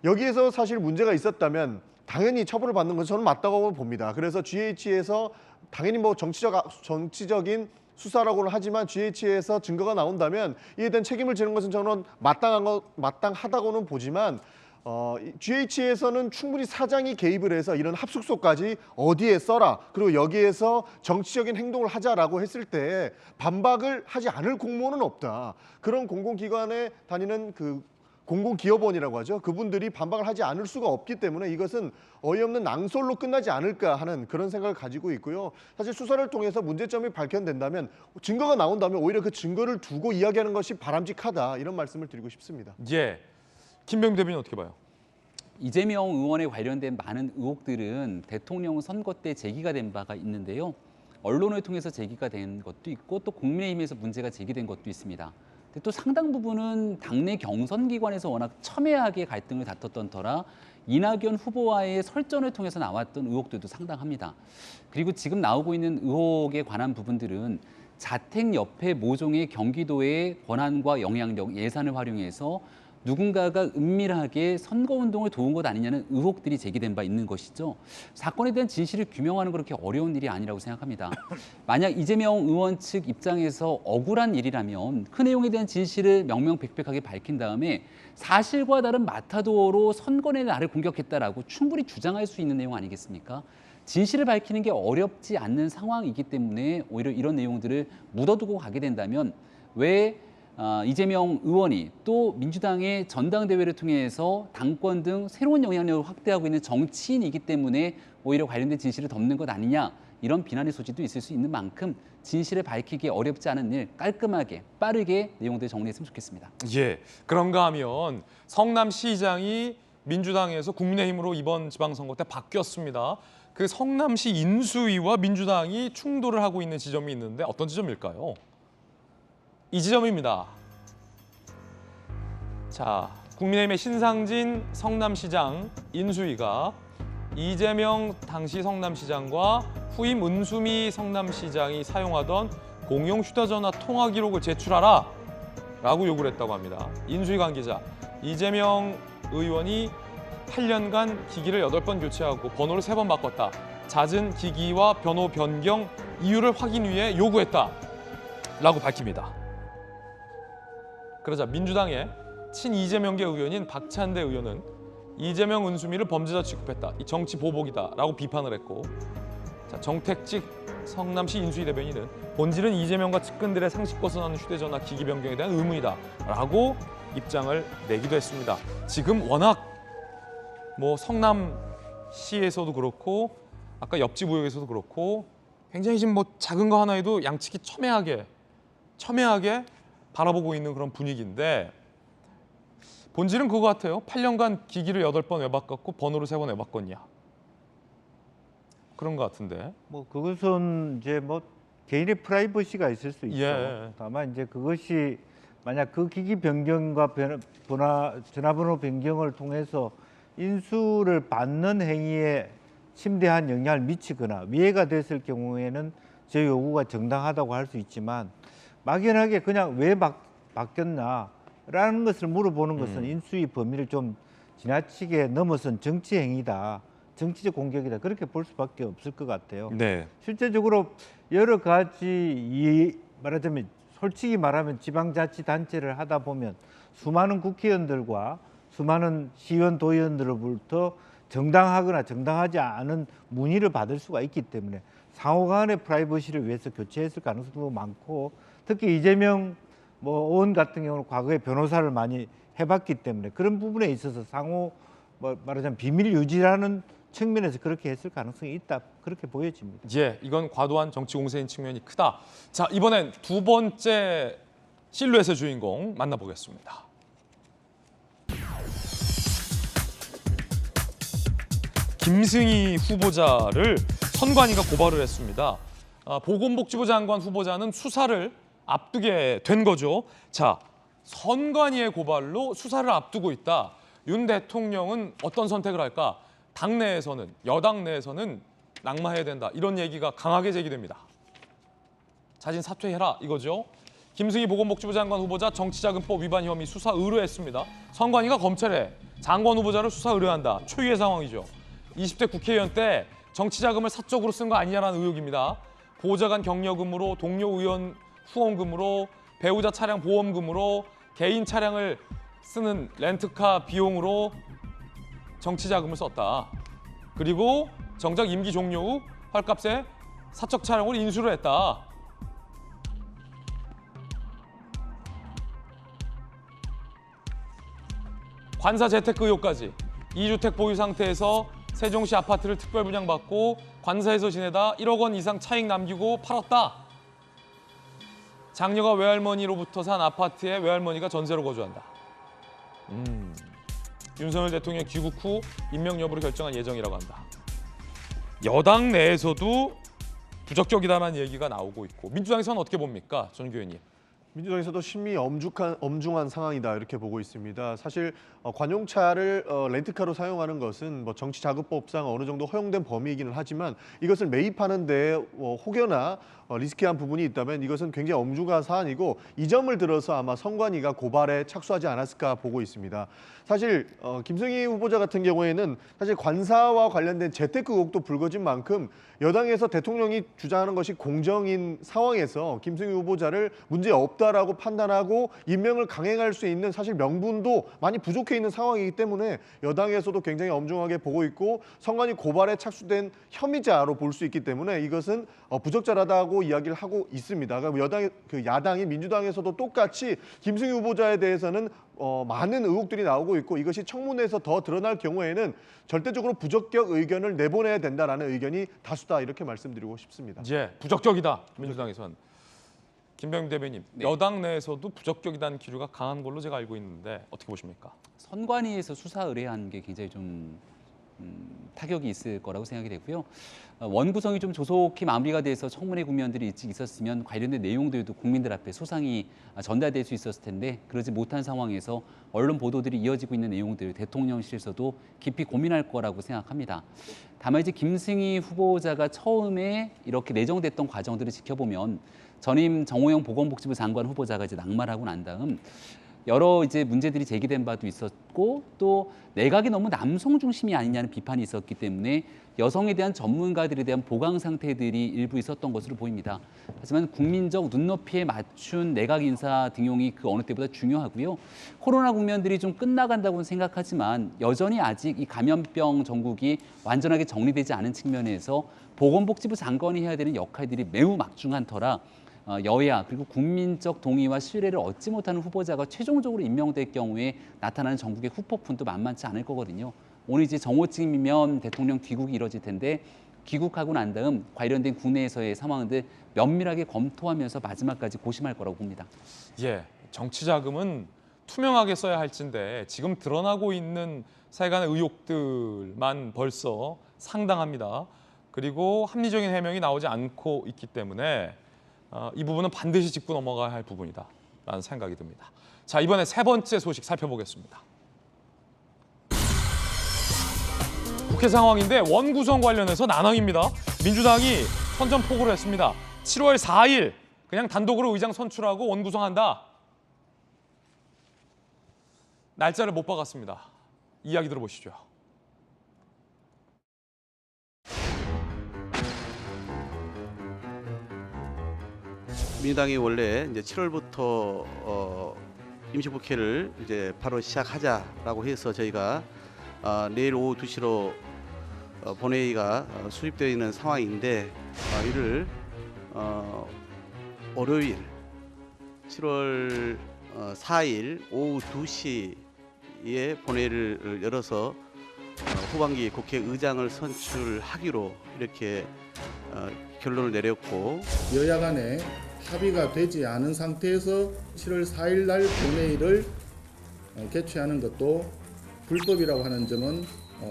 여기에서 사실 문제가 있었다면 당연히 처벌을 받는 것은 저는 맞다고 봅니다. 그래서 GH에서 당연히 뭐 정치적인 수사라고는 하지만 GH에서 증거가 나온다면 이에 대한 책임을 지는 것은 저는 마땅하다고는 보지만, GH에서는 충분히 사장이 개입을 해서 이런 합숙소까지 어디에 써라, 그리고 여기에서 정치적인 행동을 하자라고 했을 때 반박을 하지 않을 공무원은 없다. 그런 공공기관에 다니는 그 공공기업원이라고 하죠. 그분들이 반박을 하지 않을 수가 없기 때문에 이것은 어이없는 낭설로 끝나지 않을까 하는 그런 생각을 가지고 있고요. 사실 수사를 통해서 문제점이 발견된다면, 증거가 나온다면 오히려 그 증거를 두고 이야기하는 것이 바람직하다, 이런 말씀을 드리고 싶습니다. 예, 김병 대변인 어떻게 봐요? 이재명 의원에 관련된 많은 의혹들은 대통령 선거 때 제기가 된 바가 있는데요. 언론을 통해서 제기가 된 것도 있고 또 국민의힘에서 문제가 제기된 것도 있습니다. 또 상당 부분은 당내 경선기관에서 워낙 첨예하게 갈등을 다퉜던 터라 이낙연 후보와의 설전을 통해서 나왔던 의혹들도 상당합니다. 그리고 지금 나오고 있는 의혹에 관한 부분들은 자택 옆에 모종의 경기도의 권한과 영향력, 예산을 활용해서 누군가가 은밀하게 선거운동을 도운 것 아니냐는 의혹들이 제기된 바 있는 것이죠. 사건에 대한 진실을 규명하는 그렇게 어려운 일이 아니라고 생각합니다. 만약 이재명 의원 측 입장에서 억울한 일이라면 그 내용에 대한 진실을 명명백백하게 밝힌 다음에 사실과 다른 마타도어로 선거의 나를 공격했다라고 충분히 주장할 수 있는 내용 아니겠습니까? 진실을 밝히는 게 어렵지 않는 상황이기 때문에 오히려 이런 내용들을 묻어두고 가게 된다면 왜 이재명 의원이 또 민주당의 전당대회를 통해서 당권 등 새로운 영향력을 확대하고 있는 정치인이기 때문에 오히려 관련된 진실을 덮는 것 아니냐, 이런 비난의 소지도 있을 수 있는 만큼 진실을 밝히기 어렵지 않은 일 깔끔하게 빠르게 내용들 정리했으면 좋겠습니다. 예, 그런가 하면 성남시장이 민주당에서 국민의힘으로 이번 지방선거 때 바뀌었습니다. 그 성남시 인수위와 민주당이 충돌을 하고 있는 지점이 있는데 어떤 지점일까요? 이 지점입니다. 자, 국민의힘의 신상진 성남시장 인수위가 이재명 당시 성남시장과 후임 은수미 성남시장이 사용하던 공용 휴대전화 통화 기록을 제출하라 라고 요구를 했다고 합니다. 인수위 관계자, 이재명 의원이 8년간 기기를 8번 교체하고 번호를 3번 바꿨다. 잦은 기기와 번호 변경 이유를 확인 위해 요구했다 라고 밝힙니다. 그러자 민주당의 친이재명계 의원인 박찬대 의원은 이재명 은수미를 범죄자 취급했다. 이 정치 보복이다라고 비판을 했고, 자, 정택직 성남시 인수위 대변인은 본질은 이재명과 측근들의 상식 벗어나는 휴대전화 기기 변경에 대한 의문이다라고 입장을 내기도 했습니다. 지금 워낙 뭐 성남시에서도 그렇고 아까 옆집 의혹에서도 그렇고 굉장히 지금 뭐 작은 거 하나에도 양측이 첨예하게 바라보고 있는 그런 분위기인데, 본질은 그거 같아요. 8년간 기기를 8번 왜 바꿨고 번호를 3번 왜 바꿨냐. 그런 것 같은데. 뭐 그것은 이제 뭐 개인의 프라이버시가 있을 수 있죠. 예. 다만 이제 그것이 만약 그 기기 변경과 전화번호 변경을 통해서 인수를 받는 행위에 심대한 영향을 미치거나 위해가 됐을 경우에는 제 요구가 정당하다고 할 수 있지만, 막연하게 그냥 왜 바뀌었나라는 것을 물어보는 것은 인수위 범위를 좀 지나치게 넘어선 정치 행위다, 정치적 공격이다, 그렇게 볼 수밖에 없을 것 같아요. 네. 실제적으로 여러 가지 말하자면 솔직히 말하면 지방자치단체를 하다 보면 수많은 국회의원들과 수많은 시의원, 도의원들로부터 정당하거나 정당하지 않은 문의를 받을 수가 있기 때문에, 상호 간의 프라이버시를 위해서 교체했을 가능성도 많고, 특히 이재명 의원이 8년간 기기를 8번 교체했다는 것은 뭐 의원 같은 경우는 과거에 변호사를 많이 해봤기 때문에 그런 부분에 있어서 상호 말하자면 비밀 유지라는 측면에서 그렇게 했을 가능성이 있다, 그렇게 보여집니다. 예, 이건 과도한 정치 공세인 측면이 크다. 자, 이번엔 두 번째 실루엣의 주인공 만나보겠습니다. 김승희 후보자를 선관위가 고발을 했습니다. 보건복지부 장관 후보자는 수사를 앞두게 된 거죠. 자, 선관위의 고발로 수사를 앞두고 있다. 윤 대통령은 어떤 선택을 할까? 당내에서는, 여당 내에서는 낙마해야 된다. 이런 얘기가 강하게 제기됩니다. 자진 사퇴해라 이거죠. 김승희 보건복지부 장관 후보자 정치자금법 위반 혐의 수사 의뢰했습니다. 선관위가 검찰에 장관 후보자를 수사 의뢰한다. 초유의 상황이죠. 20대 국회의원 때 정치자금을 사적으로 쓴 거 아니냐라는 의혹입니다. 보좌관 경력금으로, 동료 의원 후원금으로, 배우자 차량 보험금으로, 개인 차량을 쓰는 렌트카 비용으로 정치자금을 썼다. 그리고 정작 임기 종료 후 헐값에 사적 차량을 인수를 했다. 관사 재테크 의혹까지. 2주택 보유 상태에서 세종시 아파트를 특별 분양받고 관사에서 지내다 1억 원 이상 차익 남기고 팔았다. 장녀가 외할머니로부터 산 아파트에 외할머니가 전세로 거주한다. 윤석열 대통령 귀국 후 임명 여부를 결정할 예정이라고 한다. 여당 내에서도 부적격이다라는 얘기가 나오고 있고, 민주당에서는 어떻게 봅니까, 전 교수님? 민주당에서도 심히 엄중한 상황이다 이렇게 보고 있습니다. 사실 관용차를 렌트카로 사용하는 것은 뭐 정치자금법상 어느 정도 허용된 범위이기는 하지만 이것을 매입하는 데 혹여나 리스키한 부분이 있다면 이것은 굉장히 엄중한 사안이고, 이 점을 들어서 아마 선관위가 고발에 착수하지 않았을까 보고 있습니다. 사실 김승희 후보자 같은 경우에는 사실 관사와 관련된 재테크 의혹도 불거진 만큼 여당에서 대통령이 주장하는 것이 공정인 상황에서 김승희 후보자를 문제 없다라고 판단하고 임명을 강행할 수 있는 사실 명분도 많이 부족해 있는 상황이기 때문에 여당에서도 굉장히 엄중하게 보고 있고, 선관위 고발에 착수된 혐의자로 볼 수 있기 때문에 이것은 부적절하다고 이야기를 하고 있습니다. 그러니까 야당이 민주당에서도 똑같이 김승희 후보자에 대해서는 많은 의혹들이 나오고 있고, 이것이 청문회에서 더 드러날 경우에는 절대적으로 부적격 의견을 내보내야 된다라는 의견이 다수다, 이렇게 말씀드리고 싶습니다. 예, 부적격이다. 민주당에서는. 김병민 대변인, 네. 여당 내에서도 부적격이다는 기류가 강한 걸로 제가 알고 있는데 어떻게 보십니까? 선관위에서 수사 의뢰하는 게 굉장히 좀 타격이 있을 거라고 생각이 되고요. 원구성이 좀 조속히 마무리가 돼서 청문회 국면들이 일찍 있었으면 관련된 내용들도 국민들 앞에 소상히 전달될 수 있었을 텐데, 그러지 못한 상황에서 언론 보도들이 이어지고 있는 내용들 대통령실에서도 깊이 고민할 거라고 생각합니다. 다만 이제 김승희 후보자가 처음에 이렇게 내정됐던 과정들을 지켜보면 전임 정호영 보건복지부 장관 후보자가 이제 낙마를 하고 난 다음 여러 이제 문제들이 제기된 바도 있었고, 또 내각이 너무 남성 중심이 아니냐는 비판이 있었기 때문에 여성에 대한 전문가들에 대한 보강 상태들이 일부 있었던 것으로 보입니다. 하지만 국민적 눈높이에 맞춘 내각 인사 등용이 그 어느 때보다 중요하고요. 코로나 국면들이 좀 끝나간다고는 생각하지만 여전히 아직 이 감염병 전국이 완전하게 정리되지 않은 측면에서 보건복지부 장관이 해야 되는 역할들이 매우 막중한 터라 여야 그리고 국민적 동의와 신뢰를 얻지 못하는 후보자가 최종적으로 임명될 경우에 나타나는 전국의 후폭풍도 만만치 않을 거거든요. 오늘 이제 정호쯤이면 대통령 귀국이 이뤄질 텐데, 귀국하고 난 다음 관련된 국내에서의 상황들 면밀하게 검토하면서 마지막까지 고심할 거라고 봅니다. 예, 정치 자금은 투명하게 써야 할진데 지금 드러나고 있는 사회간의 의혹들만 벌써 상당합니다. 그리고 합리적인 해명이 나오지 않고 있기 때문에 이 부분은 반드시 짚고 넘어가야 할 부분이다라는 생각이 듭니다. 자, 이번에 세 번째 소식 살펴보겠습니다. 국회 상황인데 원구성 관련해서 난항입니다. 민주당이 선전포고를 했습니다. 7월 4일 그냥 단독으로 의장 선출하고 원구성한다. 날짜를 못 박았습니다. 이야기 들어보시죠. 민주당이 원래 이제 7월부터 임시국회를 이제 바로 시작하자라고 해서 저희가 내일 오후 2시로 본회의가 수립되어 있는 상황인데, 이를 월요일 7월 4일 오후 2시에 본회의를 열어서 후반기 국회의장을 선출하기로 이렇게 결론을 내렸고, 여야 간에 합의가 되지 않은 상태에서 7월 4일 날 본회의를 개최하는 것도 불법이라고 하는 점은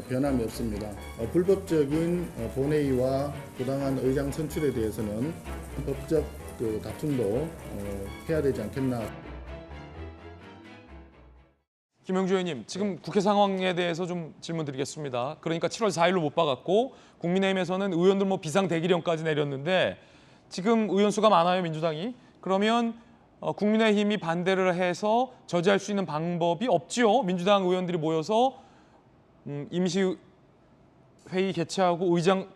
변함이 없습니다. 불법적인 본회의와 부당한 의장 선출에 대해서는 법적 다툼도 해야 되지 않겠나. 김영주 의원님, 지금 국회 상황에 대해서 좀 질문 드리겠습니다. 그러니까 7월 4일로 못 박았고 국민의힘에서는 의원들 뭐 비상대기령까지 내렸는데 지금 의원 수가 많아요, 민주당이. 그러면 국민의힘이 반대를 해서 저지할 수 있는 방법이 없지요. 민주당 의원들이 모여서 임시회의 개최하고 의장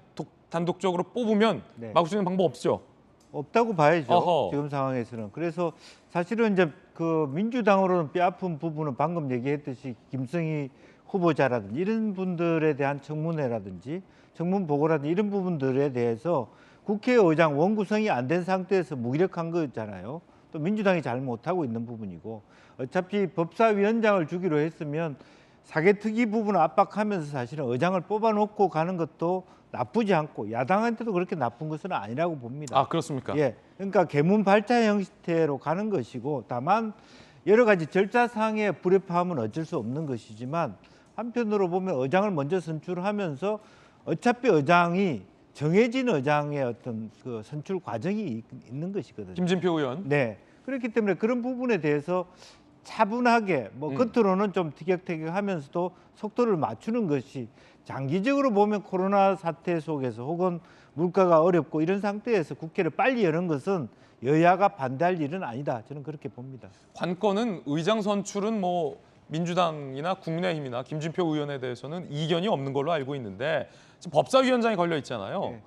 단독적으로 뽑으면 네. 막을 수 있는 방법 없죠. 없다고 봐야죠. 어허. 지금 상황에서는. 그래서 사실은 이제 그 민주당으로는 뼈아픈 부분은 방금 얘기했듯이 김성희 후보자라든지 이런 분들에 대한 청문회라든지 청문 보고라든지 이런 부분들에 대해서 국회의장 원구성이 안 된 상태에서 무기력한 거잖아요. 또 민주당이 잘 못하고 있는 부분이고, 어차피 법사위원장을 주기로 했으면 사개특위 부분을 압박하면서 사실은 의장을 뽑아놓고 가는 것도 나쁘지 않고 야당한테도 그렇게 나쁜 것은 아니라고 봅니다. 아, 그렇습니까? 예, 그러니까 개문 발차 형태로 가는 것이고, 다만 여러 가지 절차상의 불협화음은 어쩔 수 없는 것이지만 한편으로 보면 의장을 먼저 선출하면서 어차피 의장이 정해진 의장의 어떤 그 선출 과정이 있는 것이거든요. 김진표 의원. 네, 그렇기 때문에 그런 부분에 대해서 차분하게 겉으로는 좀 티격태격하면서도 속도를 맞추는 것이 장기적으로 보면 코로나 사태 속에서 혹은 물가가 어렵고 이런 상태에서 국회를 빨리 여는 것은 여야가 반대할 일은 아니다. 저는 그렇게 봅니다. 관건은 의장 선출은 뭐 민주당이나 국민의힘이나 김진표 의원에 대해서는 이견이 없는 걸로 알고 있는데 지금 법사위원장이 걸려 있잖아요. 네.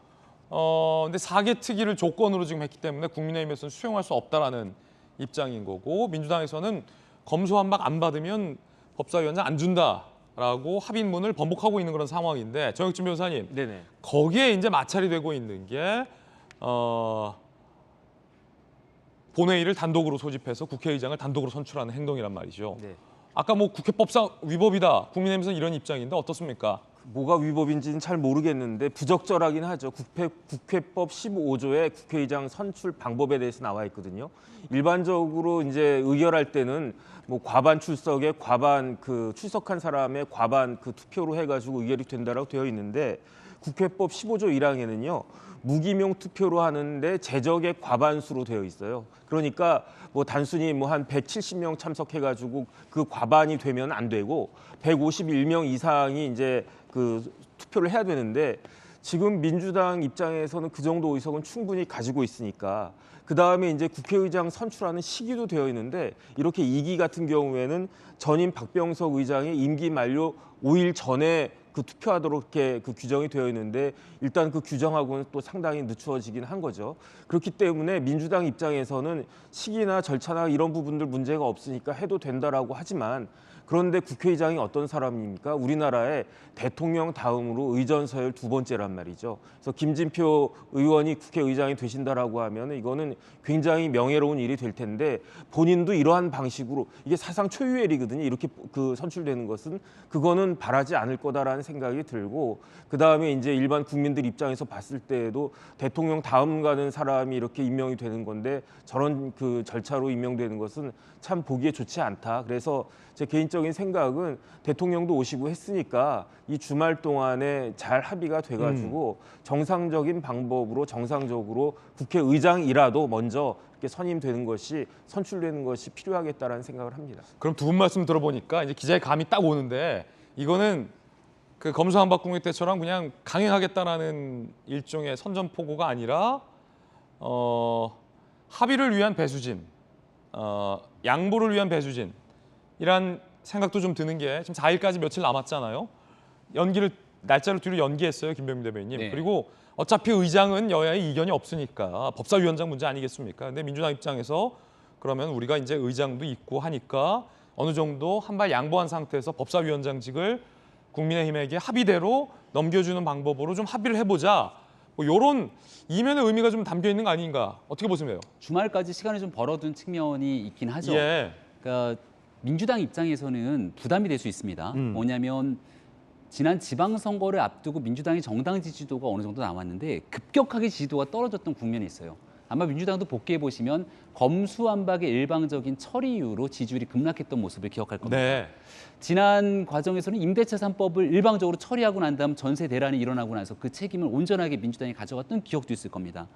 근데 사개특위를 조건으로 지금 했기 때문에 국민의힘에서는 수용할 수 없다라는 입장인 거고, 민주당에서는 검수 한박 안 받으면 법사위원장 안 준다라고 합의문을 번복하고 있는 그런 상황인데, 정혁진 변호사님, 네네. 거기에 이제 마찰이 되고 있는 게 본회의를 단독으로 소집해서 국회의장을 단독으로 선출하는 행동이란 말이죠. 네. 아까 뭐 국회법상 위법이다. 국민의힘에서는 이런 입장인데 어떻습니까? 뭐가 위법인지는 잘 모르겠는데 부적절하긴 하죠. 국회법 15조에 국회의장 선출 방법에 대해서 나와 있거든요. 일반적으로 이제 의결할 때는 뭐 과반 출석에 과반 그 출석한 사람의 과반 그 투표로 해가지고 의결이 된다라고 되어 있는데, 국회법 15조 1항에는요 무기명 투표로 하는데 제적의 과반수로 되어 있어요. 그러니까 뭐 단순히 뭐 한 170명 참석해가지고 그 과반이 되면 안 되고 151명 이상이 이제 그 투표를 해야 되는데, 지금 민주당 입장에서는 그 정도 의석은 충분히 가지고 있으니까 그 다음에 이제 국회의장 선출하는 시기도 되어 있는데, 이렇게 2기 같은 경우에는 전임 박병석 의장의 임기 만료 5일 전에 그 투표하도록 이렇게 그 규정이 되어 있는데, 일단 그 규정하고는 또 상당히 늦추어지긴 한 거죠. 그렇기 때문에 민주당 입장에서는 시기나 절차나 이런 부분들 문제가 없으니까 해도 된다라고 하지만, 그런데 국회의장이 어떤 사람입니까? 우리나라의 대통령 다음으로 의전서열 2번째란 말이죠. 그래서 김진표 의원이 국회의장이 되신다라고 하면 이거는 굉장히 명예로운 일이 될 텐데, 본인도 이러한 방식으로, 이게 사상 초유의 일이거든요. 이렇게 그 선출되는 것은 그거는 바라지 않을 거다라는 생각이 들고, 그 다음에 이제 일반 국민들 입장에서 봤을 때에도 대통령 다음 가는 사람이 이렇게 임명이 되는 건데 저런 그 절차로 임명되는 것은 참 보기에 좋지 않다. 그래서 제 개인적인 생각은 대통령도 오시고 했으니까 이 주말 동안에 잘 합의가 돼가지고 정상적인 방법으로 정상적으로 국회의장이라도 먼저 이렇게 선임되는 것이, 선출되는 것이 필요하겠다라는 생각을 합니다. 그럼 두 분 말씀 들어보니까 이제 기자의 감이 딱 오는데, 이거는 그 검수한박공회 때처럼 그냥 강행하겠다라는 일종의 선전포고가 아니라 합의를 위한 배수진, 양보를 위한 배수진, 이란 생각도 좀 드는 게, 지금 4일까지 며칠 남았잖아요. 날짜를 뒤로 연기했어요, 김병민 대변인님. 네. 그리고 어차피 의장은 여야의 이견이 없으니까 법사위원장 문제 아니겠습니까? 근데 민주당 입장에서 그러면 우리가 이제 의장도 있고 하니까 어느 정도 한 발 양보한 상태에서 법사위원장직을 국민의힘에게 합의대로 넘겨주는 방법으로 좀 합의를 해보자. 뭐 이런 이면의 의미가 좀 담겨 있는 거 아닌가? 어떻게 보세요? 주말까지 시간을 좀 벌어둔 측면이 있긴 하죠. 예. 그러니까 민주당 입장에서는 부담이 될 수 있습니다. 뭐냐면 지난 지방선거를 앞두고 민주당의 정당 지지도가 어느 정도 나왔는데 급격하게 지지도가 떨어졌던 국면이 있어요. 아마 민주당도 복귀해 보시면 검수완박의 일방적인 처리 이후로 지지율이 급락했던 모습을 기억할 겁니다. 네. 지난 과정에서는 임대차 3법을 일방적으로 처리하고 난 다음 전세 대란이 일어나고 나서 그 책임을 온전하게 민주당이 가져갔던 기억도 있을 겁니다.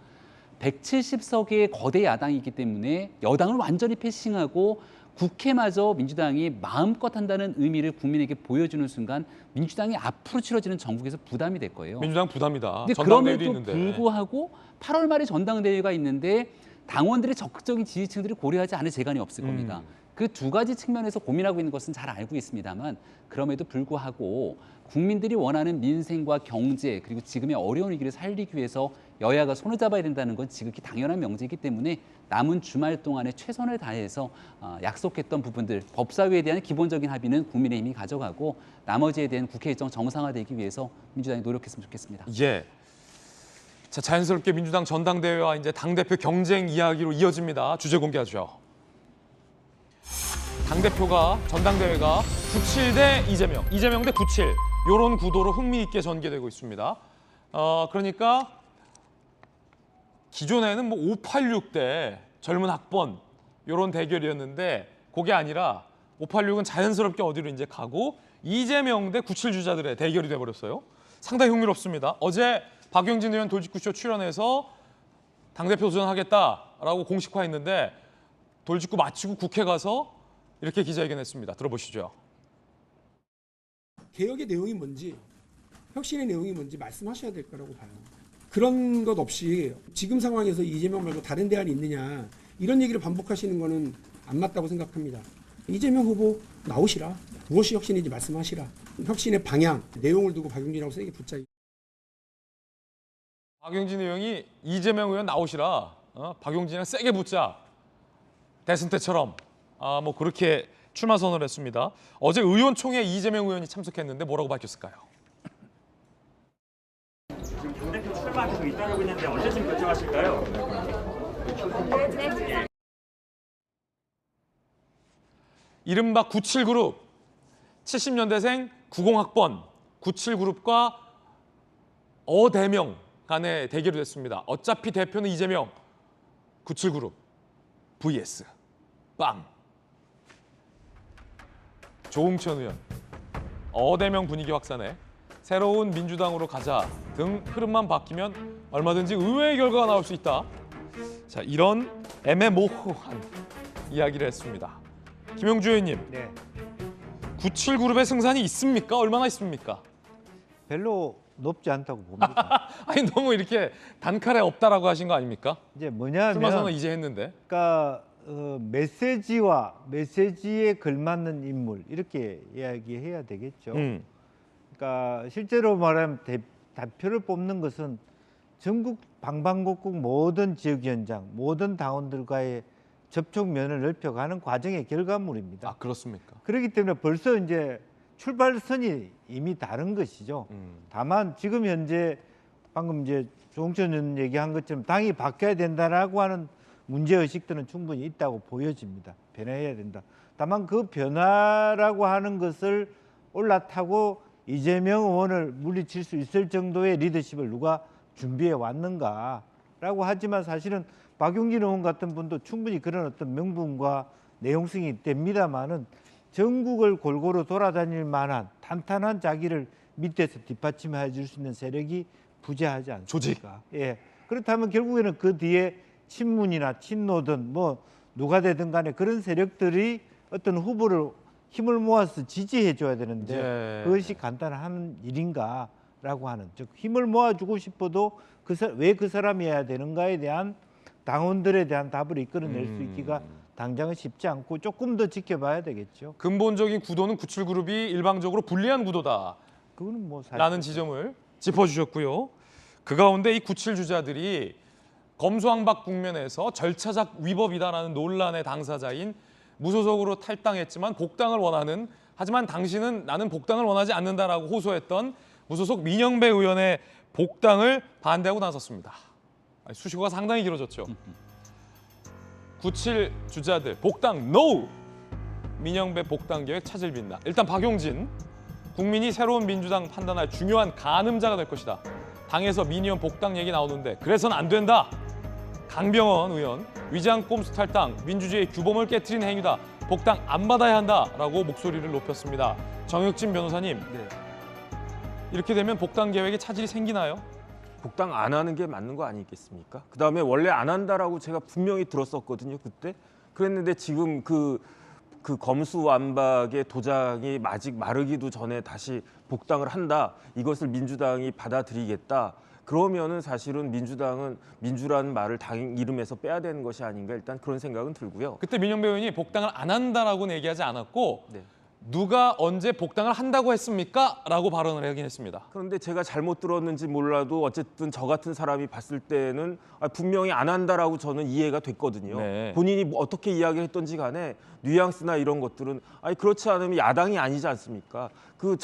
170석의 거대 야당이 있기 때문에 여당을 완전히 패싱하고 국회마저 민주당이 마음껏 한다는 의미를 국민에게 보여주는 순간 민주당이 앞으로 치러지는 전국에서 부담이 될 거예요. 민주당 부담이다. 근데 전당대회도 그럼에도 있는데. 불구하고 8월 말에 전당대회가 있는데 당원들의 적극적인 지지층들을 고려하지 않을 재간이 없을 겁니다. 그 두 가지 측면에서 고민하고 있는 것은 잘 알고 있습니다만 그럼에도 불구하고 국민들이 원하는 민생과 경제 그리고 지금의 어려운 위기를 살리기 위해서 여야가 손을 잡아야 된다는 건 지극히 당연한 명제이기 때문에 남은 주말 동안에 최선을 다해서 약속했던 부분들 법사위에 대한 기본적인 합의는 국민의힘이 가져가고 나머지에 대한 국회 일정 정상화되기 위해서 민주당이 노력했으면 좋겠습니다. 예. 자, 자연스럽게 민주당 전당대회와 이제 당대표 경쟁 이야기로 이어집니다. 주제 공개하죠. 당대표가 전당대회가 97 대 이재명 대 97 이런 구도로 흥미있게 전개되고 있습니다. 그러니까 기존에는 뭐 586 대 젊은 학번 이런 대결이었는데 그게 아니라 586은 자연스럽게 어디로 이제 가고 이재명 대 97 주자들의 대결이 돼버렸어요. 상당히 흥미롭습니다. 어제 박용진 의원 돌직구쇼 출연해서 당대표 도전하겠다라고 공식화했는데 돌직구 마치고 국회 가서 이렇게 기자회견했습니다. 들어보시죠. 개혁의 내용이 뭔지, 혁신의 내용이 뭔지 말씀하셔야 될 거라고 봐요. 그런 것 없이 지금 상황에서 이재명 말고 다른 대안이 있느냐 이런 얘기를 반복하시는 거는 안 맞다고 생각합니다. 이재명 후보 나오시라. 무엇이 혁신인지 말씀하시라. 혁신의 방향, 내용을 두고 박용진하고 세게 붙자. 박용진 의원이 이재명 의원 나오시라. 박용진이랑 세게 붙자. 대선 때처럼. 뭐 그렇게 출마 선언을 했습니다. 어제 의원총회에 이재명 의원이 참석했는데 뭐라고 밝혔을까요? 지금 당대표 출마 계속 잇따르고 있는데 언제쯤 결정하실까요? 이른바 97그룹, 70년대생 90학번 97그룹과 어대명 간의 대결이 됐습니다. 어차피 대표는 이재명, 97그룹 vs 빵. 조응천 의원, 어대명 분위기 확산에 새로운 민주당으로 가자 등 흐름만 바뀌면 얼마든지 의외의 결과가 나올 수 있다. 자, 이런 애매모호한 이야기를 했습니다. 김영주 의원님, 네. 97그룹의 승산이 있습니까? 얼마나 있습니까? 별로 높지 않다고 봅니다. 아니 너무 이렇게 단칼에 없다라고 하신 거 아닙니까? 이제 뭐냐면 출마 선언 이제 했는데. 그러니까 메시지와 메시지에 걸맞는 인물 이렇게 이야기해야 되겠죠. 그러니까 실제로 말하면 대표를 뽑는 것은 전국 방방곡곡 모든 지역 현장, 모든 당원들과의 접촉면을 넓혀가는 과정의 결과물입니다. 아, 그렇습니까? 그렇기 때문에 벌써 이제 출발선이 이미 다른 것이죠. 다만 지금 현재 방금 이제 조응천 의원 얘기한 것처럼 당이 바뀌어야 된다라고 하는 문제의식들은 충분히 있다고 보여집니다. 변해야 된다. 다만 그 변화라고 하는 것을 올라타고 이재명 의원을 물리칠 수 있을 정도의 리더십을 누가 준비해 왔는가라고 하지만 사실은 박용진 의원 같은 분도 충분히 그런 어떤 명분과 내용성이 됩니다만은 전국을 골고루 돌아다닐 만한 탄탄한 자기를 밑에서 뒷받침해 줄 수 있는 세력이 부재하지 않습니까? 조직. 예. 그렇다면 결국에는 그 뒤에 친문이나 친노든 뭐 누가 되든 간에 그런 세력들이 어떤 후보를 힘을 모아서 지지해 줘야 되는데 예. 그것이 간단한 일인가라고 하는, 즉 힘을 모아주고 싶어도 왜 그 사람이어야 되는가에 대한 당원들에 대한 답을 이끌어낼 수 있기가 당장은 쉽지 않고 조금 더 지켜봐야 되겠죠. 근본적인 구도는 97그룹이 일방적으로 불리한 구도다. 그거는 뭐 라는 지점을 짚어주셨고요. 그 가운데 이 97 주자들이 검수완박 국면에서 절차적 위법이다라는 논란의 당사자인 무소속으로 탈당했지만 복당을 원하는, 하지만 당신은 나는 복당을 원하지 않는다라고 호소했던 무소속 민영배 의원의 복당을 반대하고 나섰습니다. 수식어가 상당히 길어졌죠. 97 주자들 복당 NO! 민영배 복당 계획 차질 빈다. 일단 박용진, 국민이 새로운 민주당 판단할 중요한 가늠자가 될 것이다. 당에서 민의원 복당 얘기 나오는데 그래서는 안 된다. 강병원 의원, 위장 꼼수 탈당, 민주주의 규범을 깨트린 행위다. 복당 안 받아야 한다라고 목소리를 높였습니다. 정혁진 변호사님, 이렇게 되면 복당 계획에 차질이 생기나요? 복당 안 하는 게 맞는 거 아니겠습니까? 그다음에 원래 안 한다라고 제가 분명히 들었었거든요, 그때. 그랬는데 지금 그 검수완박의 도장이 아직 마르기도 전에 다시 복당을 한다. 이것을 민주당이 받아들이겠다. 그러면은 사실은 민주당은 민주라는 말을 당 이름에서 빼야 되는 것이 아닌가, 일단 그런 생각은 들고요. 그때 민영배 의원이 복당을 안 한다라고는 얘기하지 않았고 네. 누가 언제 복당을 한다고 했습니까? 라고 발언을 하긴 했습니다. 그런데 제가 잘못 들었는지 몰라도 어쨌든 저 같은 사람이 봤을 때는 분명히 안 한다라고 저는 이해가 됐거든요. 네. 본인이 어떻게 이야기했던지 간에 뉘앙스나 이런 것들은 그렇지 않으면 야당이 아니지 않습니까? 그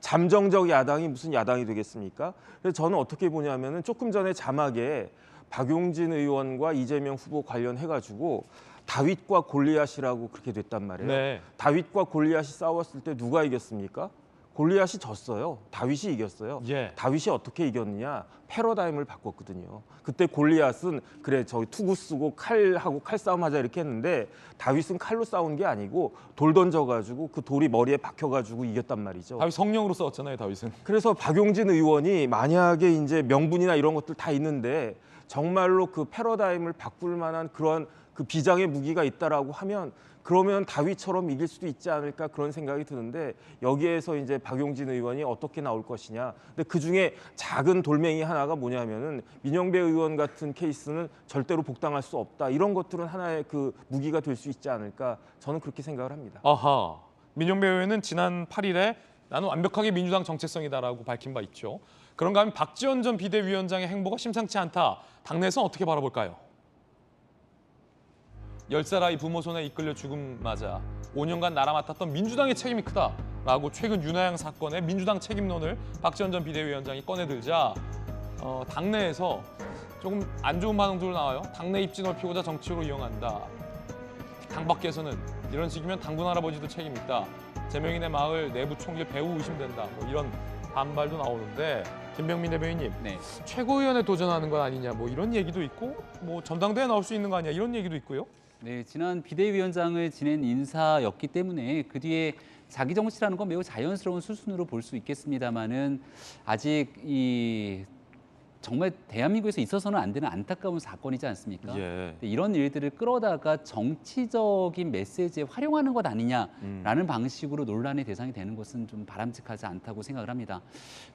잠정적 야당이 무슨 야당이 되겠습니까? 그래서 저는 어떻게 보냐면은 조금 전에 자막에 박용진 의원과 이재명 후보 관련해가지고 다윗과 골리앗이라고 그렇게 됐단 말이에요. 네. 다윗과 골리앗이 싸웠을 때 누가 이겼습니까? 골리앗이 졌어요. 다윗이 이겼어요. 예. 다윗이 어떻게 이겼느냐? 패러다임을 바꿨거든요. 그때 골리앗은 그래 저기 투구 쓰고 칼하고 칼싸움 하자 이렇게 했는데 다윗은 칼로 싸운 게 아니고 돌 던져가지고 그 돌이 머리에 박혀가지고 이겼단 말이죠. 다윗 성령으로 싸웠잖아요, 다윗은. 그래서 박용진 의원이 만약에 이제 명분이나 이런 것들 다 있는데 정말로 그 패러다임을 바꿀 만한 그런 그 비장의 무기가 있다라고 하면 그러면 다윗처럼 이길 수도 있지 않을까 그런 생각이 드는데 여기에서 이제 박용진 의원이 어떻게 나올 것이냐. 근데 그 중에 작은 돌멩이 하나가 뭐냐면은 민영배 의원 같은 케이스는 절대로 복당할 수 없다. 이런 것들은 하나의 그 무기가 될 수 있지 않을까. 저는 그렇게 생각을 합니다. 아하. 민영배 의원은 지난 8일에 나는 완벽하게 민주당 정체성이다라고 밝힌 바 있죠. 그런가 하면 박지원 전 비대위원장의 행보가 심상치 않다. 당내에서는 어떻게 바라볼까요? 10살 아이 부모 손에 이끌려 죽음 맞아 5년간 나라 맡았던 민주당의 책임이 크다라고 최근 윤하양 사건의 민주당 책임론을 박지원 전 비대위원장이 꺼내들자 당내에서 조금 안 좋은 반응들로 나와요. 당내 입지 넓히고자 정치로 이용한다. 당 밖에서는 이런 식이면 당군 할아버지도 책임 있다. 제명인의 마을 내부 총질 배후 의심된다. 뭐 이런 반발도 나오는데 김병민 대변인님, 네. 최고위원에 도전하는 건 아니냐 뭐 이런 얘기도 있고 뭐 전당대회 나올 수 있는 거 아니냐 이런 얘기도 있고요. 네, 지난 비대위원장을 지낸 인사였기 때문에 그 뒤에 자기 정치라는 건 매우 자연스러운 수순으로 볼 수 있겠습니다만은 아직 정말 대한민국에서 있어서는 안 되는 안타까운 사건이지 않습니까? 예. 이런 일들을 끌어다가 정치적인 메시지에 활용하는 것 아니냐라는 방식으로 논란의 대상이 되는 것은 좀 바람직하지 않다고 생각을 합니다.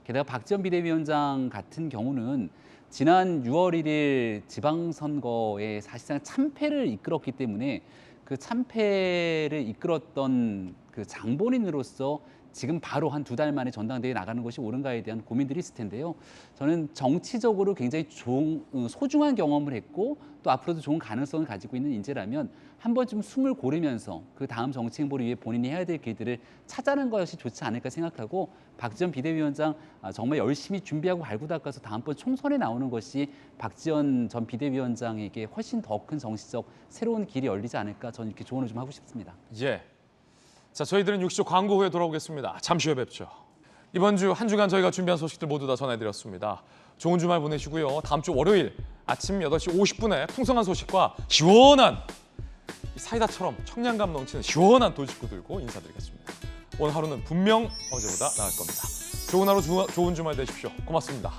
게다가 박지원 비대위원장 같은 경우는 지난 6월 1일 지방선거에 사실상 참패를 이끌었기 때문에 그 참패를 이끌었던 그 장본인으로서 지금 바로 한 2달 만에 전당대회에 나가는 것이 옳은가에 대한 고민들이 있을 텐데요. 저는 정치적으로 굉장히 소중한 경험을 했고 또 앞으로도 좋은 가능성을 가지고 있는 인재라면 한 번쯤 숨을 고르면서 그 다음 정치 행보를 위해 본인이 해야 될 길들을 찾아내는 것이 좋지 않을까 생각하고 박지원 비대위원장 정말 열심히 준비하고 갈고 닦아서 다음번 총선에 나오는 것이 박지원 전 비대위원장에게 훨씬 더 큰 정치적 새로운 길이 열리지 않을까 저는 이렇게 조언을 좀 하고 싶습니다. 예. 자, 저희들은 60초 광고 후에 돌아오겠습니다. 잠시 후에 뵙죠. 이번 주 한 주간 저희가 준비한 소식들 모두 다 전해드렸습니다. 좋은 주말 보내시고요. 다음 주 월요일 아침 8시 50분에 풍성한 소식과 시원한 사이다처럼 청량감 넘치는 시원한 돌직구 들고 인사드리겠습니다. 오늘 하루는 분명 어제보다 나을 겁니다. 좋은 하루, 좋은 주말 되십시오. 고맙습니다.